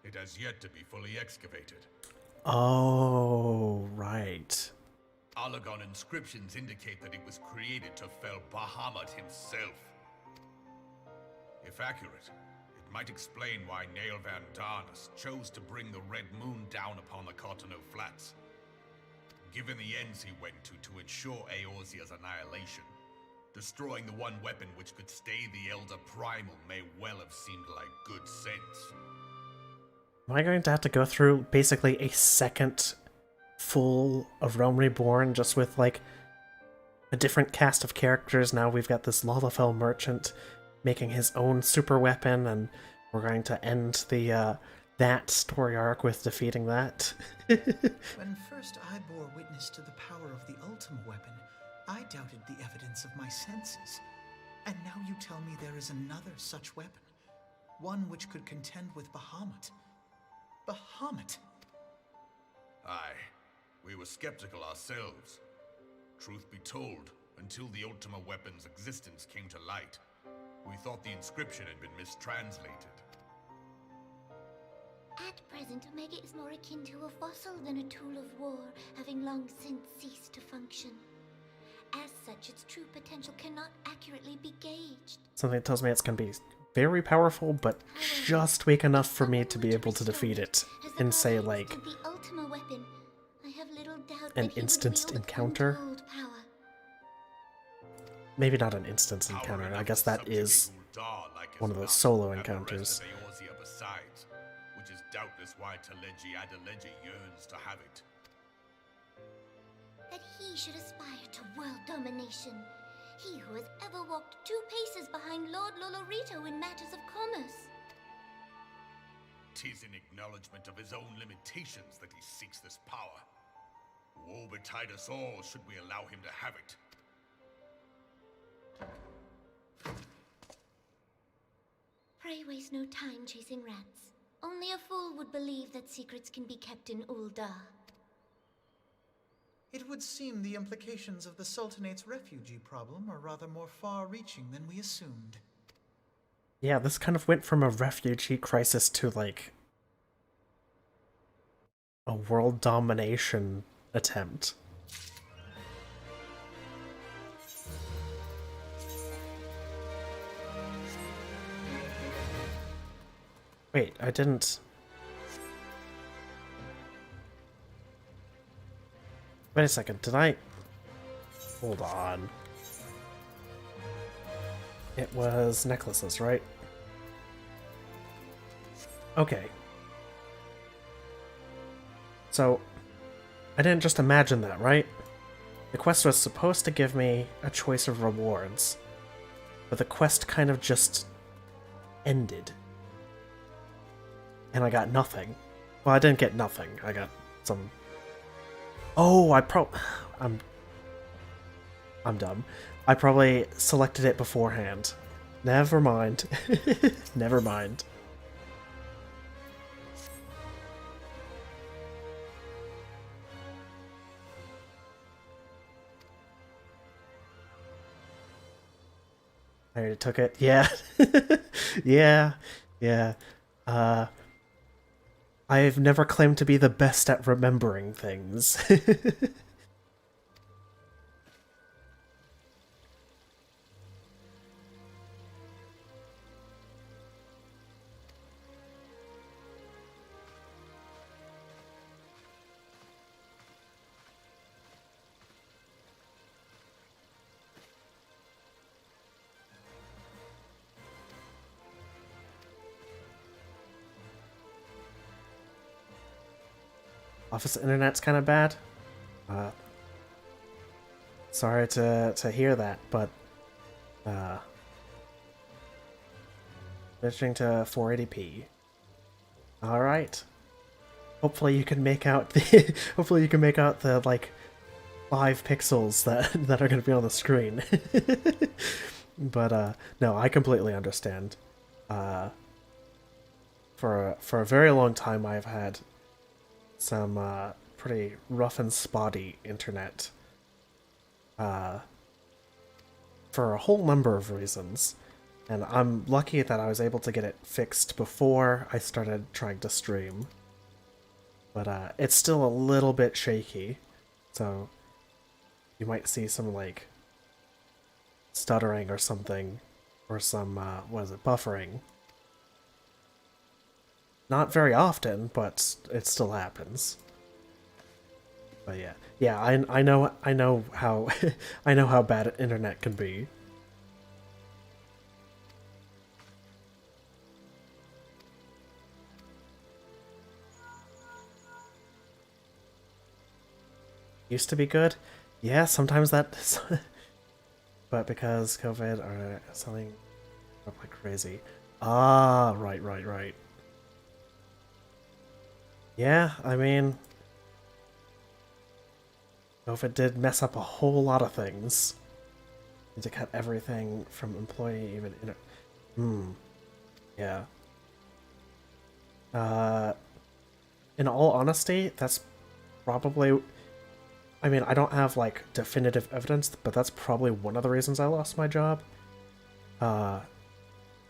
[SPEAKER 10] It has yet to be fully excavated.
[SPEAKER 1] Oh, right.
[SPEAKER 10] Oligon inscriptions indicate that it was created to fell Bahamut himself. If accurate, it might explain why Nail Van Darnus chose to bring the Red Moon down upon the Cotonou Flats. Given the ends he went to ensure Eorzea's annihilation, destroying the one weapon which could stay the Elder Primal may well have seemed like good sense.
[SPEAKER 1] Am I going to have to go through basically a second full of Realm Reborn just with, like, a different cast of characters? Now we've got this Lalafell merchant making his own super weapon, and we're going to end the that story arc with defeating that.
[SPEAKER 9] When first I bore witness to the power of the Ultima weapon, I doubted the evidence of my senses. And now you tell me there is another such weapon, one which could contend with Bahamut. Bahamut!
[SPEAKER 10] Aye, we were skeptical ourselves. Truth be told, until the Ultima weapon's existence came to light, we thought the inscription had been mistranslated.
[SPEAKER 11] At present, Omega is more akin to a fossil than a tool of war, having long since ceased to function. As such, its true potential cannot accurately be gauged.
[SPEAKER 1] Something tells me it's going to be very powerful, but just weak enough for me to be able to defeat it in, say, like,
[SPEAKER 11] The Ultima weapon, I have little doubt
[SPEAKER 1] an
[SPEAKER 11] that he would
[SPEAKER 1] instanced
[SPEAKER 11] wield
[SPEAKER 1] encounter.
[SPEAKER 11] untold power.
[SPEAKER 1] Maybe not an instance encounter. I guess that is one of those solo encounters.
[SPEAKER 10] Besides, which is doubtless why Teleji Adeleji yearns to have it.
[SPEAKER 11] That he should aspire to world domination. He who has ever walked 2 paces behind Lord Lolorito in matters of commerce.
[SPEAKER 10] 'Tis in acknowledgement of his own limitations that he seeks this power. Woe betide us all should we allow him to have it.
[SPEAKER 11] Pray waste no time chasing rats. Only a fool would believe that secrets can be kept in Ul'dah.
[SPEAKER 9] It would seem the implications of the Sultanate's refugee problem are rather more far-reaching than we assumed.
[SPEAKER 1] Yeah, this kind of went from a refugee crisis to, like, a world domination attempt. Wait, I didn't... Wait a second, did I... Hold on. It was necklaces, right? Okay. So, I didn't just imagine that, right? The quest was supposed to give me a choice of rewards, but the quest kind of just ended. And I got nothing. Well, I didn't get nothing. I got some... Oh, I'm dumb. I probably selected it beforehand. Never mind. Never mind. I already took it. Yeah. Yeah. I've never claimed to be the best at remembering things. Office internet's kind of bad. Sorry to hear that, but switching to 480p. All right. Hopefully you can make out the hopefully you can make out the like 5 pixels that are going to be on the screen. But no, I completely understand. For a very long time I've had some pretty rough and spotty internet. for a whole number of reasons. And I'm lucky that I was able to get it fixed before I started trying to stream. But it's still a little bit shaky, so you might see some, like, stuttering or something, or some, what is it, buffering. Not very often, but it still happens. But yeah, I know how I know how bad internet can be. Used to be good, yeah. Sometimes that, but because COVID are selling up like crazy. Ah, right. Yeah, I mean, COVID did mess up a whole lot of things. Need to cut everything from employee, even yeah. In all honesty, that's probably, I mean, I don't have, like, definitive evidence, but that's probably one of the reasons I lost my job.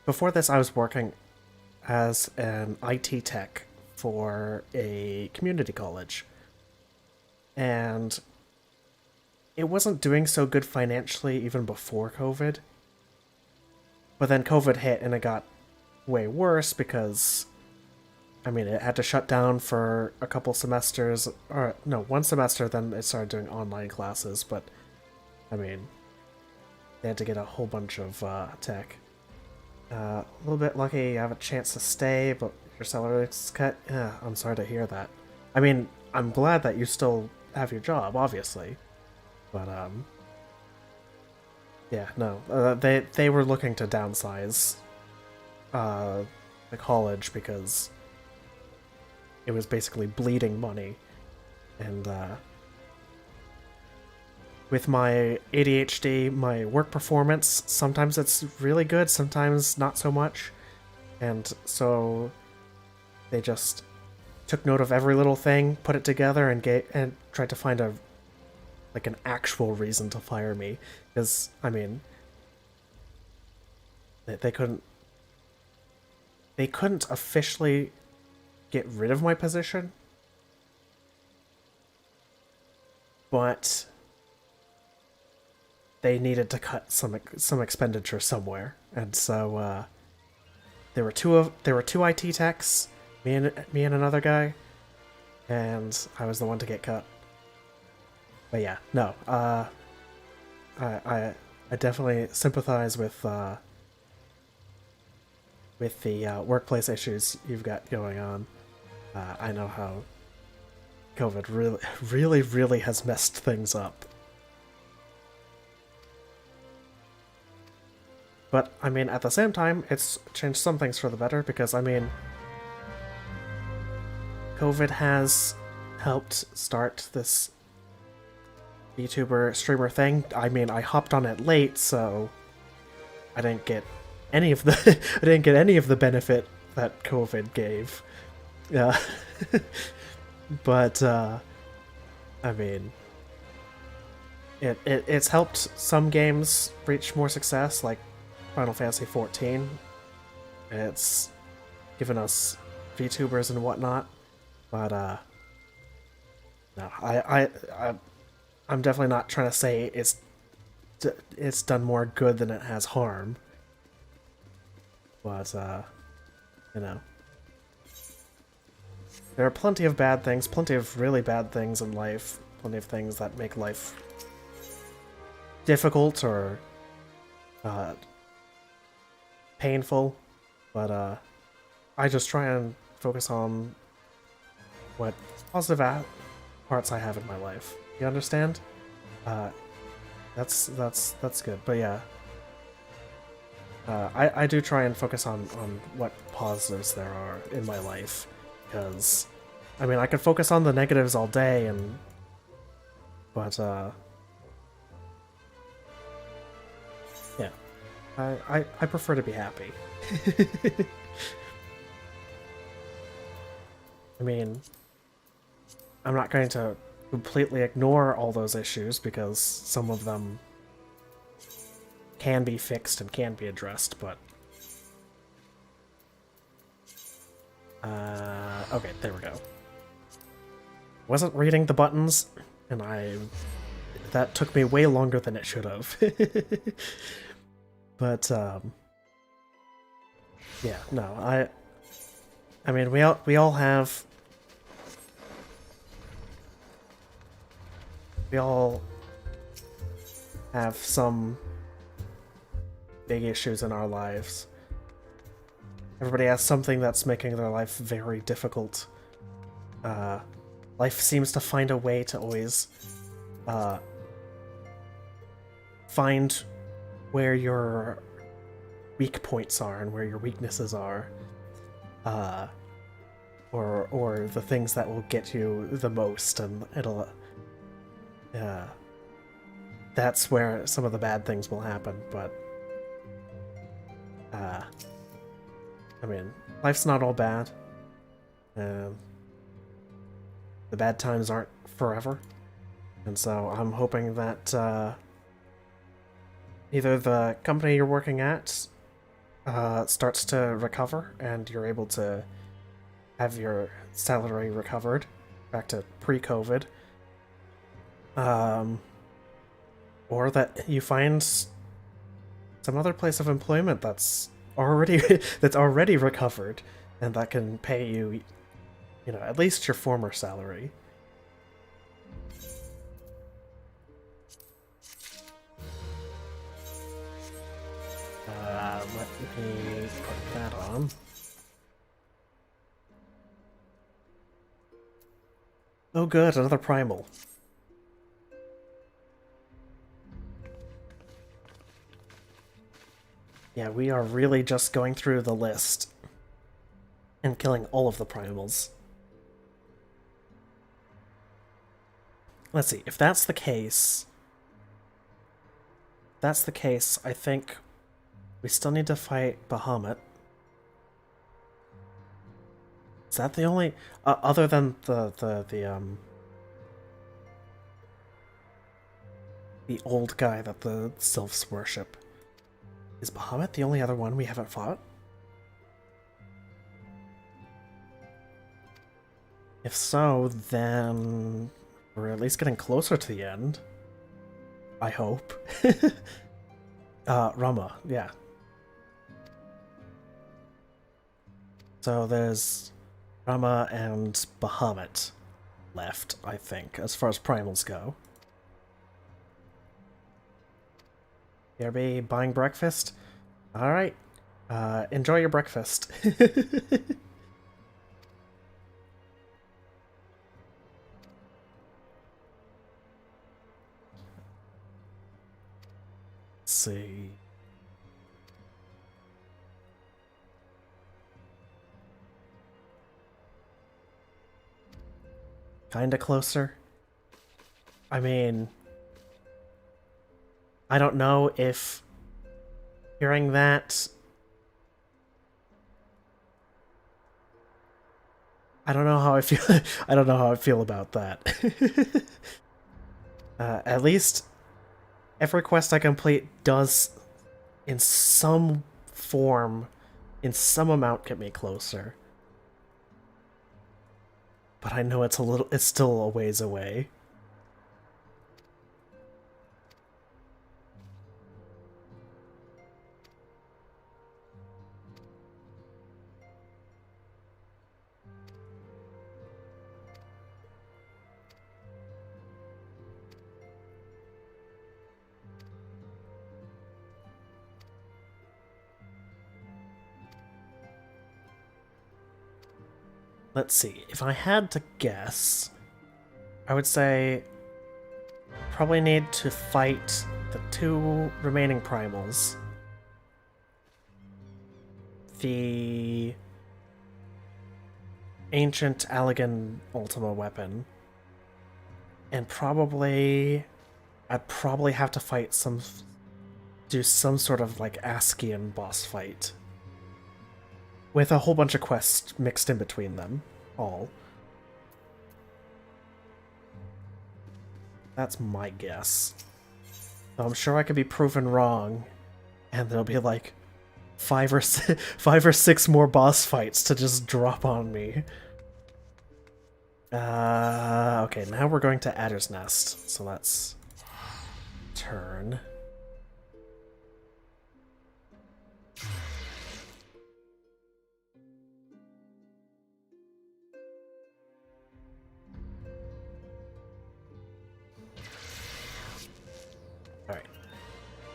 [SPEAKER 1] Before this, I was working as an IT tech for a community college. And it wasn't doing so good financially even before COVID. But then COVID hit and it got way worse because, I mean, it had to shut down for a couple semesters, or no, one semester, then it started doing online classes, but, I mean, they had to get a whole bunch of tech. A little bit lucky you have a chance to stay, but your salary is cut. Yeah, I'm sorry to hear that. I mean, I'm glad that you still have your job, obviously, but, yeah, no, they were looking to downsize the college because it was basically bleeding money, and with my ADHD, my work performance, sometimes it's really good, sometimes not so much, and so they just took note of every little thing, put it together, and tried to find an actual reason to fire me, because, I mean, they couldn't officially get rid of my position, but they needed to cut some expenditure somewhere, and so there were two IT techs, me and another guy, and I was the one to get cut. But yeah, no, I definitely sympathize with the workplace issues you've got going on. I know how COVID really has messed things up. But, I mean, at the same time, it's changed some things for the better, because, I mean, COVID has helped start this VTuber streamer thing. I mean, I hopped on it late, so I didn't get any of the benefit that COVID gave. Yeah. But I mean, it's helped some games reach more success, like Final Fantasy XIV. It's given us VTubers and whatnot, but no, I'm definitely not trying to say it's done more good than it has harm. But you know, there are plenty of bad things, plenty of really bad things in life, plenty of things that make life difficult or painful, but I just try and focus on what positive parts I have in my life. You understand? That's good. But yeah, I do try and focus on what positives there are in my life, because I mean, I could focus on the negatives all day, but yeah, I prefer to be happy. I mean, I'm not going to completely ignore all those issues, because some of them can be fixed and can be addressed, but... okay, there we go. Wasn't reading the buttons, and that took me way longer than it should have. But, yeah, no, I mean, we all have... We all have some big issues in our lives. Everybody has something that's making their life very difficult. Life seems to find a way to always find where your weak points are and where your weaknesses are. Or the things that will get you the most, and it'll... that's where some of the bad things will happen, but... I mean, life's not all bad. The bad times aren't forever. And so I'm hoping that either the company you're working at starts to recover and you're able to have your salary recovered back to pre-COVID, or that you find some other place of employment that's already recovered and that can pay you, you know, at least your former salary. Let me put that on. Oh good, another primal. Yeah, we are really just going through the list and killing all of the primals. Let's see, if that's the case... I think we still need to fight Bahamut. Is that the only... other than the old guy that the sylphs worship. Is Bahamut the only other one we haven't fought? If so, then we're at least getting closer to the end. I hope. Rama, yeah. So there's Rama and Bahamut left, I think, as far as primals go. BRB buying breakfast? Alright. Enjoy your breakfast. Let's see. Kinda closer. I mean... I don't know if hearing that... I don't know how I feel. I don't know how I feel about that. At least every quest I complete does, in some form, in some amount, get me closer. But I know it's still a ways away. Let's see, if I had to guess, I would say probably need to fight the two remaining primals. The ancient Allegan Ultima weapon. And I'd probably have to do some sort of like Askian boss fight. With a whole bunch of quests mixed in between them, all. That's my guess. Though I'm sure I could be proven wrong And there'll be like 5 or 6 more boss fights to just drop on me. Okay, now we're going to Adder's Nest, so let's turn. Alright.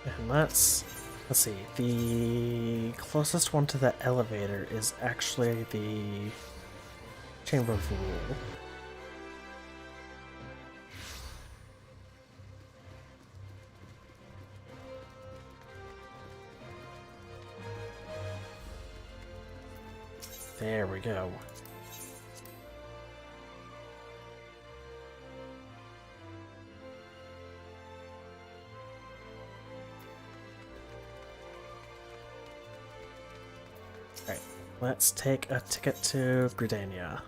[SPEAKER 1] And let's see, the closest one to the elevator is actually the Chamber of Rule. There we go. Alright, let's take a ticket to Gridania.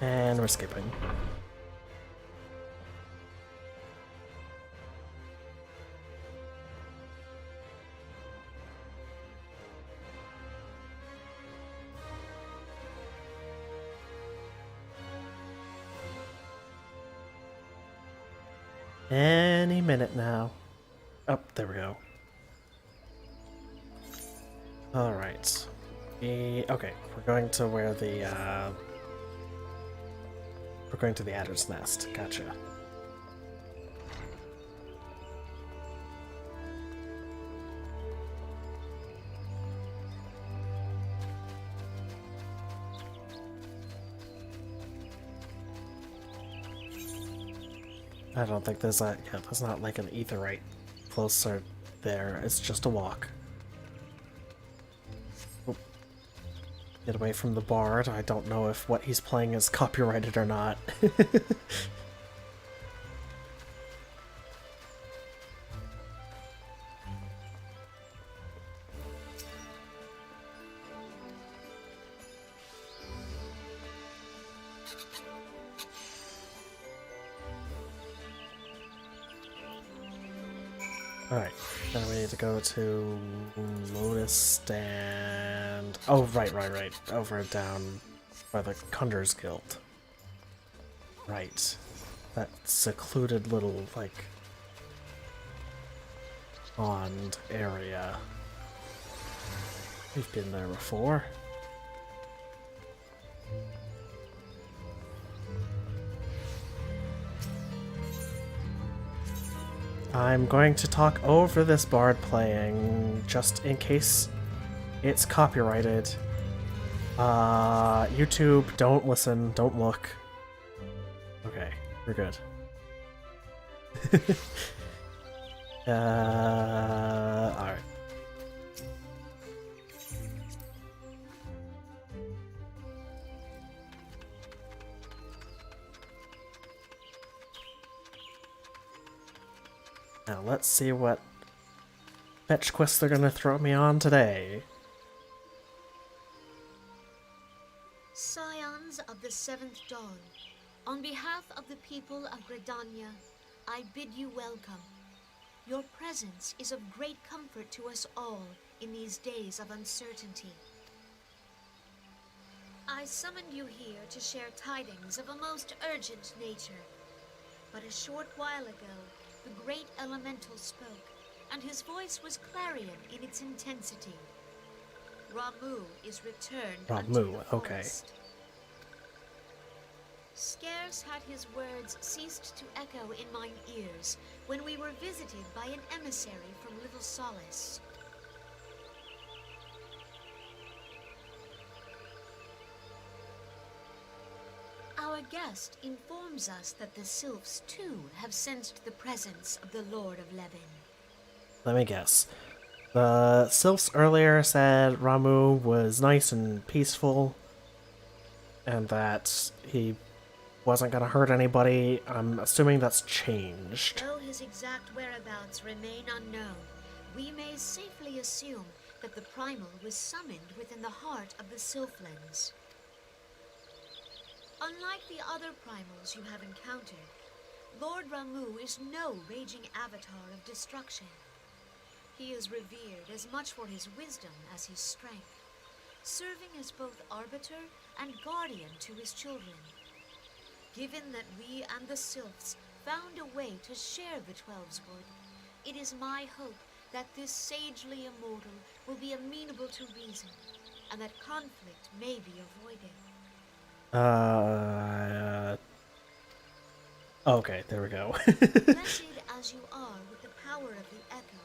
[SPEAKER 1] And we're skipping. Any minute now. Oh, there we go. Alright. Okay, we're going to where the, we're going to the Adder's Nest. Gotcha. I don't think there's a, yeah, there's not like an aetheryte closer there. It's just a walk. Oop. Get away from the bard. I don't know if what he's playing is copyrighted or not. Alright, now we need to go to Lotus Stand. Oh, right. Over down by the Kunder's Guild. Right. That secluded little, like, pond area. We've been there before. I'm going to talk over this bard playing, just in case it's copyrighted. YouTube, don't listen, don't look. Okay, we're good. Alright. Now let's see what fetch quests they're gonna throw me on today.
[SPEAKER 12] Scions of the Seventh Dawn, on behalf of the people of Gridania, I bid you welcome. Your presence is of great comfort to us all in these days of uncertainty. I summoned you here to share tidings of a most urgent nature. But a short while ago, the great elemental spoke, and his voice was clarion in its intensity. Ramu is returned unto the
[SPEAKER 1] okay.
[SPEAKER 12] forest. Scarce had his words ceased to echo in mine ears when we were visited by an emissary from Little Solace. Our guest informs us that the Sylphs, too, have sensed the presence of the Lord of Levin.
[SPEAKER 1] Let me guess. The Sylphs earlier said Ramu was nice and peaceful, and that he wasn't gonna hurt anybody. I'm assuming that's changed.
[SPEAKER 12] Though his exact whereabouts remain unknown, we may safely assume that the Primal was summoned within the heart of the Sylphlands. Unlike the other primals you have encountered, Lord Ramu is no raging avatar of destruction. He is revered as much for his wisdom as his strength, serving as both arbiter and guardian to his children. Given that we and the Sylphs found a way to share the Twelveswood, it is my hope that this sagely immortal will be amenable to reason, and that conflict may be avoided.
[SPEAKER 1] Okay, there we go.
[SPEAKER 12] Blessed as you are with the power of the Echo,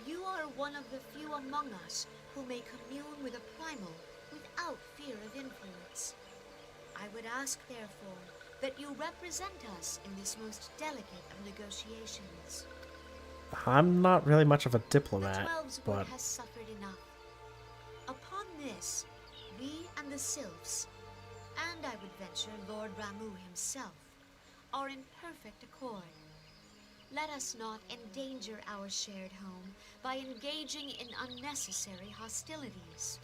[SPEAKER 12] you are one of the few among us who may commune with a primal without fear of influence. I would ask, therefore, that you represent us in this most delicate of negotiations.
[SPEAKER 1] I'm not really much of a
[SPEAKER 12] The
[SPEAKER 1] diplomat,
[SPEAKER 12] Twelveswood
[SPEAKER 1] but
[SPEAKER 12] has suffered enough. Upon this, we and the Sylphs, and I would venture Lord Ramu himself, are in perfect accord. Let us not endanger our shared home by engaging in unnecessary hostilities.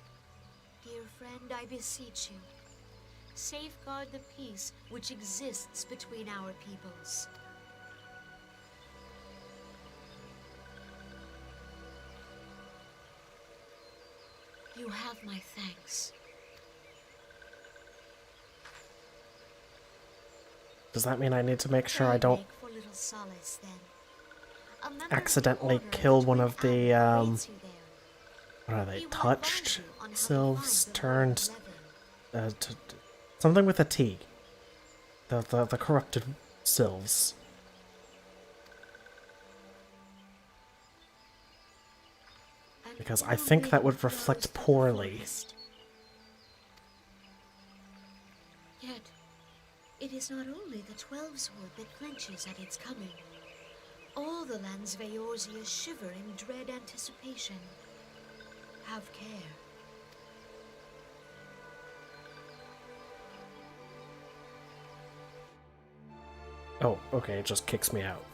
[SPEAKER 12] Dear friend, I beseech you, safeguard the peace which exists between our peoples. You have my thanks.
[SPEAKER 1] does that mean I need to make sure I
[SPEAKER 12] Pray
[SPEAKER 1] don't
[SPEAKER 12] make for little solace, then. A member of the
[SPEAKER 1] accidentally
[SPEAKER 12] Order of
[SPEAKER 1] kill
[SPEAKER 12] the
[SPEAKER 1] one
[SPEAKER 12] Twin
[SPEAKER 1] of the,
[SPEAKER 12] Abbot awaits you there.
[SPEAKER 1] what are they,
[SPEAKER 12] He will
[SPEAKER 1] touched
[SPEAKER 12] advise you on how to
[SPEAKER 1] sylphs
[SPEAKER 12] find the
[SPEAKER 1] turned,
[SPEAKER 12] Lord Levin.
[SPEAKER 1] something with a T. The corrupted sylphs.
[SPEAKER 12] And
[SPEAKER 1] Because I
[SPEAKER 12] who
[SPEAKER 1] think that would
[SPEAKER 12] knows
[SPEAKER 1] reflect
[SPEAKER 12] the
[SPEAKER 1] poorly.
[SPEAKER 12] forest? Yet, it is not only the Twelveswood that clenches at its coming. All the lands Vaorzia shiver in dread anticipation. Have care.
[SPEAKER 1] Oh, okay, it just kicks me out.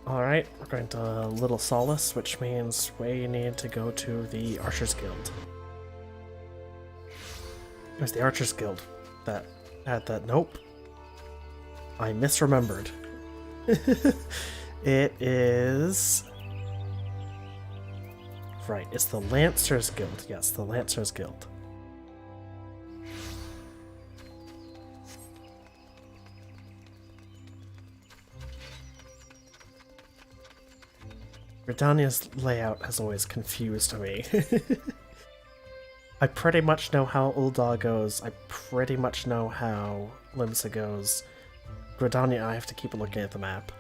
[SPEAKER 1] Alright, we're going to Little Solace, which means we need to go to the Archers Guild. It was the Archers Guild that had that. Nope. I misremembered. It is... Right, it's the Lancers Guild. Yes, the Lancers Guild. Britannia's layout has always confused me. I pretty much know how Ul'dah goes. I pretty much know how Limsa goes. Gridania, I have to keep looking at the map.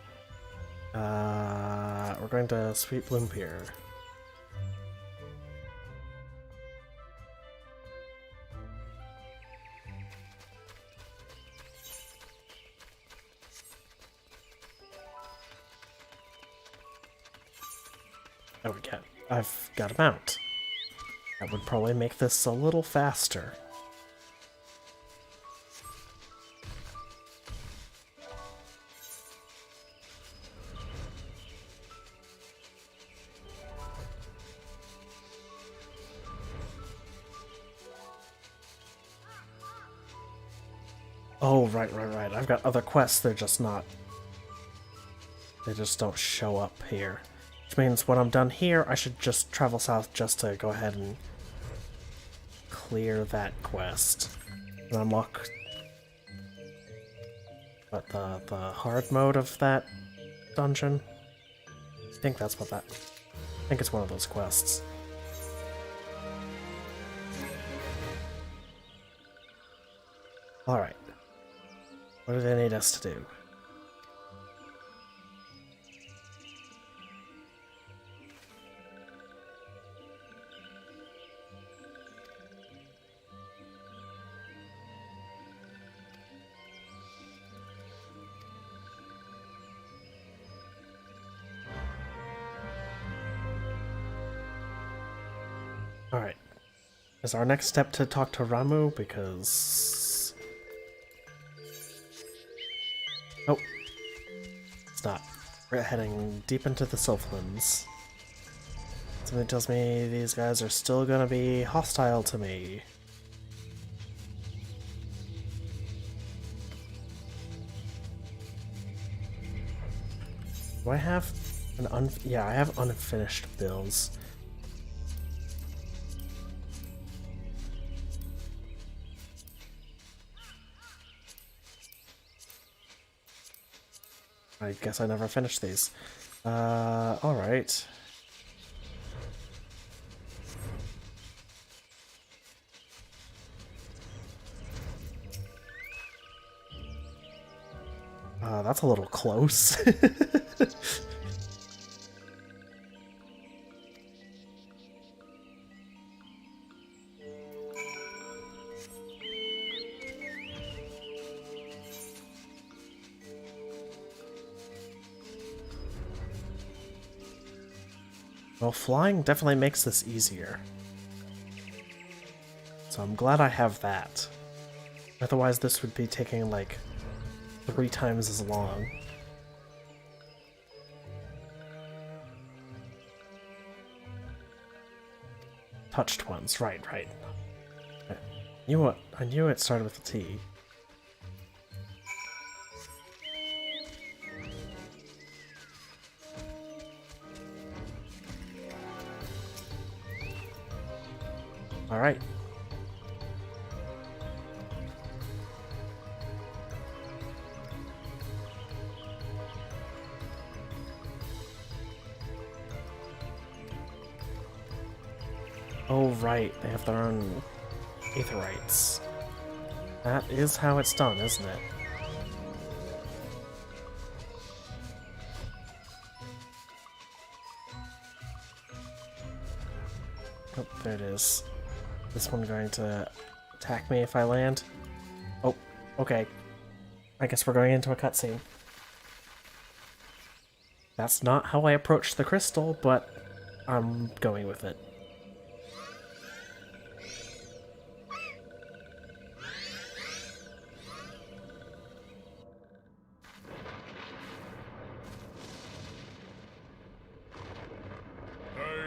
[SPEAKER 1] We're going to Sweet Bloom here. Oh, we can. I've got a mount. That would probably make this a little faster. Oh, right. I've got other quests, they're just not... They just don't show up here. Which means when I'm done here, I should just travel south just to go ahead and clear that quest. And unlock... What, the hard mode of that dungeon? I think that's what that... I think it's one of those quests. Alright. What do they need us to do? Alright. Is our next step to talk to Ramu? Because... Oh. It's not. We're heading deep into the Sylphlands. Something tells me these guys are still gonna be hostile to me. Do I have an yeah, I have unfinished bills. I guess I never finished these. Alright. That's a little close. Well, flying definitely makes this easier. So I'm glad I have that. Otherwise this would be taking like 3 times as long. Touched ones, right. I knew it started with a T. Alright. Oh, right. They have their own aetherites. That is how it's done, isn't it? Oh, there it is. This one going to attack me if I land? Oh, okay. I guess we're going into a cutscene. That's not how I approached the crystal, but I'm going with it.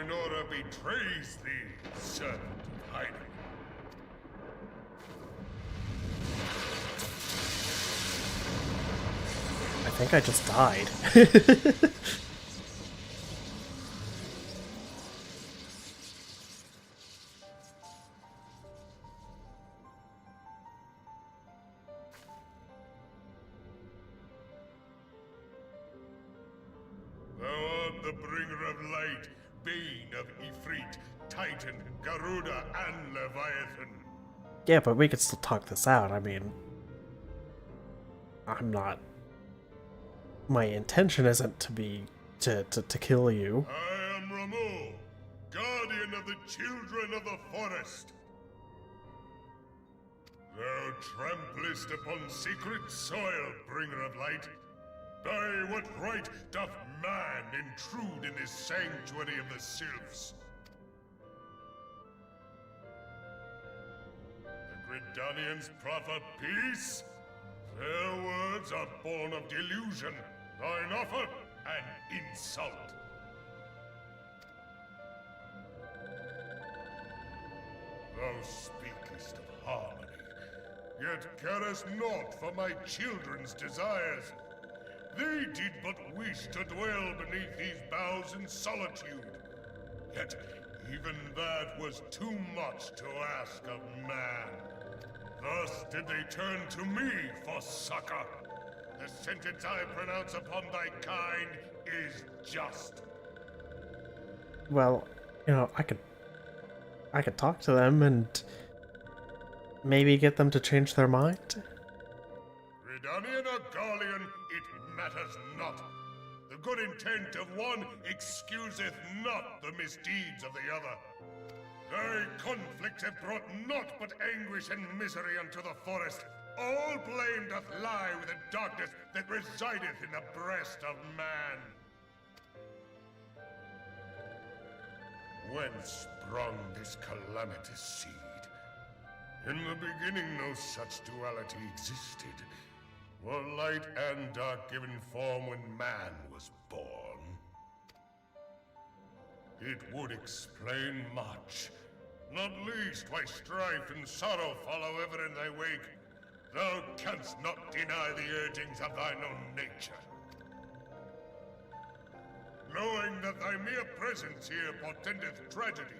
[SPEAKER 10] Nora betrays thee, servant of hiding.
[SPEAKER 1] I think I just died.
[SPEAKER 10] Thou art the bringer of light, bane of Ifrit, Titan, Garuda, and Leviathan.
[SPEAKER 1] Yeah, but we could still talk this out. I mean, I'm not... My intention isn't to be... to kill you.
[SPEAKER 10] I am Ramo, guardian of the children of the forest. Thou tramplest upon secret soil, bringer of light. By what right doth man intrude in this sanctuary of the sylphs? The Gridanians proffer peace? Their words are born of delusion, thine offer an insult. Thou speakest of harmony, yet carest naught for my children's desires. They did but wish to dwell beneath these boughs in solitude. Yet even that was too much to ask of man. Thus did they turn to me for succor. The sentence I pronounce upon thy kind is just.
[SPEAKER 1] Well, you know, I could talk to them and maybe get them to change their mind.
[SPEAKER 10] Gridanian or Garlean, it matters not. The good intent of one excuseth not the misdeeds of the other. Thy conflicts have brought naught but anguish and misery unto the forest. All blame doth lie with the darkness that resideth in the breast of man. Whence sprung this calamitous seed? In the beginning no such duality existed. Were light and dark given form when man was born? It would explain much. Not least why strife and sorrow follow ever in thy wake. Thou canst not deny the urgings of thine own nature. knowing that thy mere presence here portendeth tragedy,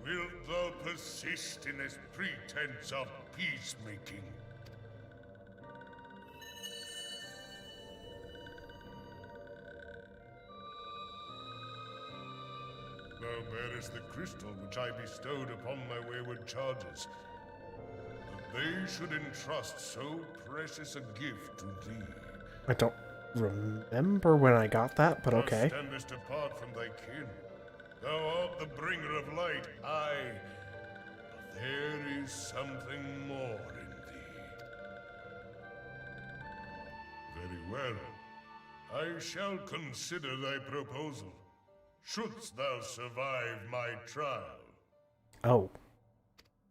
[SPEAKER 10] wilt thou persist in this pretense of peacemaking? Thou bearest the crystal which I bestowed upon my wayward charges. That they should entrust so precious a gift to thee.
[SPEAKER 1] I don't remember when I got that, but okay.
[SPEAKER 10] Thou standest apart from thy kin. Thou art the bringer of light, aye. But there is something more in thee. Very well. I shall consider thy proposal. Shouldst thou survive my trial.
[SPEAKER 1] Oh.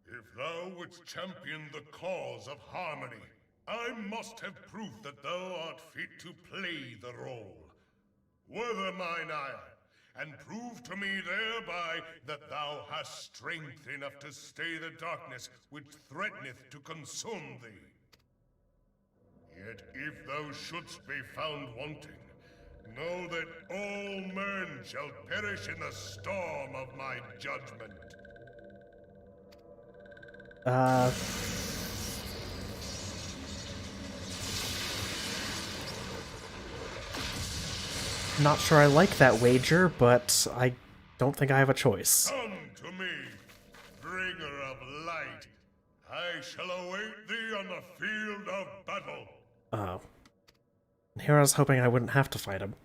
[SPEAKER 10] If thou wouldst champion the cause of harmony, I must have proof that thou art fit to play the role. Wither mine ire, and prove to me thereby that thou hast strength enough to stay the darkness which threateneth to consume thee. Yet if thou shouldst be found wanting, know that all men shall perish in the storm of my judgment.
[SPEAKER 1] Not sure I like that wager, but I don't think I have a choice.
[SPEAKER 10] Come to me, bringer of light. I shall await thee on the field of battle.
[SPEAKER 1] Oh. Here I was hoping I wouldn't have to fight him.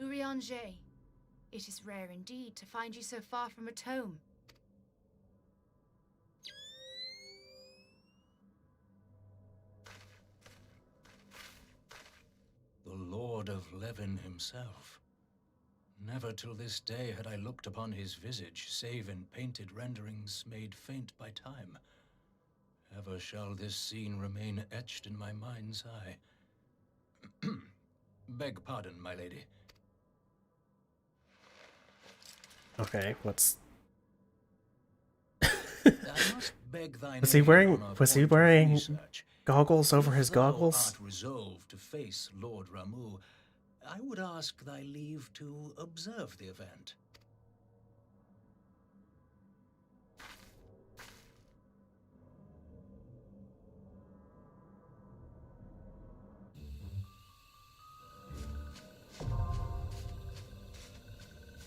[SPEAKER 4] Urianger, it is rare indeed to find you so far from a tome.
[SPEAKER 5] The Lord of Levin himself. Never till this day had I looked upon his visage, save in painted renderings made faint by time. Ever shall this scene remain etched in my mind's eye. Beg pardon, my lady.
[SPEAKER 1] Okay, what's...
[SPEAKER 5] I must beg thine
[SPEAKER 1] Was he
[SPEAKER 5] aid
[SPEAKER 1] wearing...
[SPEAKER 5] on a
[SPEAKER 1] Was he
[SPEAKER 5] point of
[SPEAKER 1] wearing
[SPEAKER 5] research.
[SPEAKER 1] goggles over his
[SPEAKER 5] If thou
[SPEAKER 1] goggles?
[SPEAKER 5] art resolved to face Lord Ramu, I would ask thy leave to observe the event.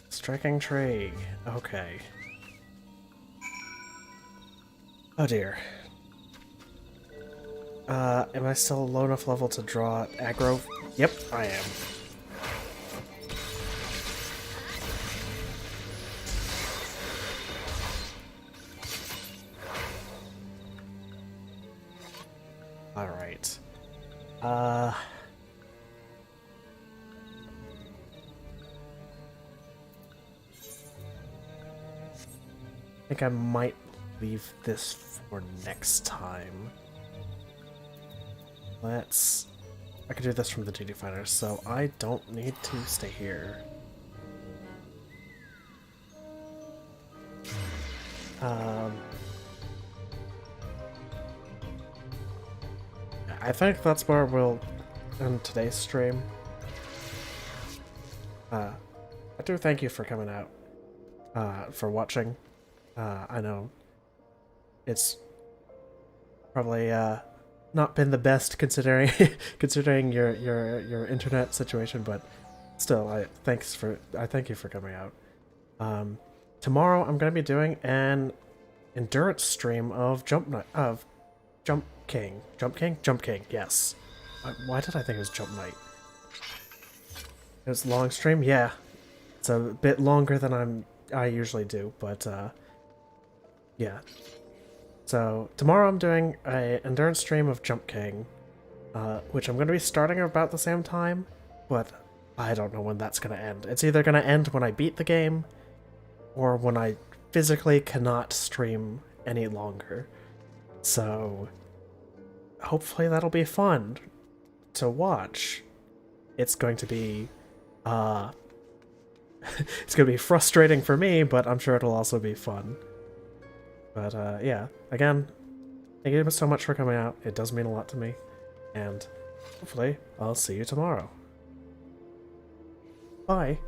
[SPEAKER 1] Striking tree. Okay. Oh dear. Am I still low enough level to draw aggro? Yep, I am. Alright. I think I might leave this for next time. I could do this from the duty finder, so I don't need to stay here. I think that's where we'll end today's stream. I do thank you for coming out, for watching. I know it's probably not been the best considering considering your internet situation, but still, I thank you for coming out. Tomorrow I'm gonna be doing an endurance stream of Jump King. Yes. Why did I think it was Jump Knight? It was a long stream. Yeah, it's a bit longer than I usually do, but yeah. So tomorrow I'm doing an endurance stream of Jump King, which I'm going to be starting about the same time, but I don't know when that's going to end. It's either going to end when I beat the game, or when I physically cannot stream any longer. So hopefully that'll be fun to watch. It's going to be it's going to be frustrating for me, but I'm sure it'll also be fun. But yeah, again, thank you so much for coming out. It does mean a lot to me, and hopefully I'll see you tomorrow. Bye.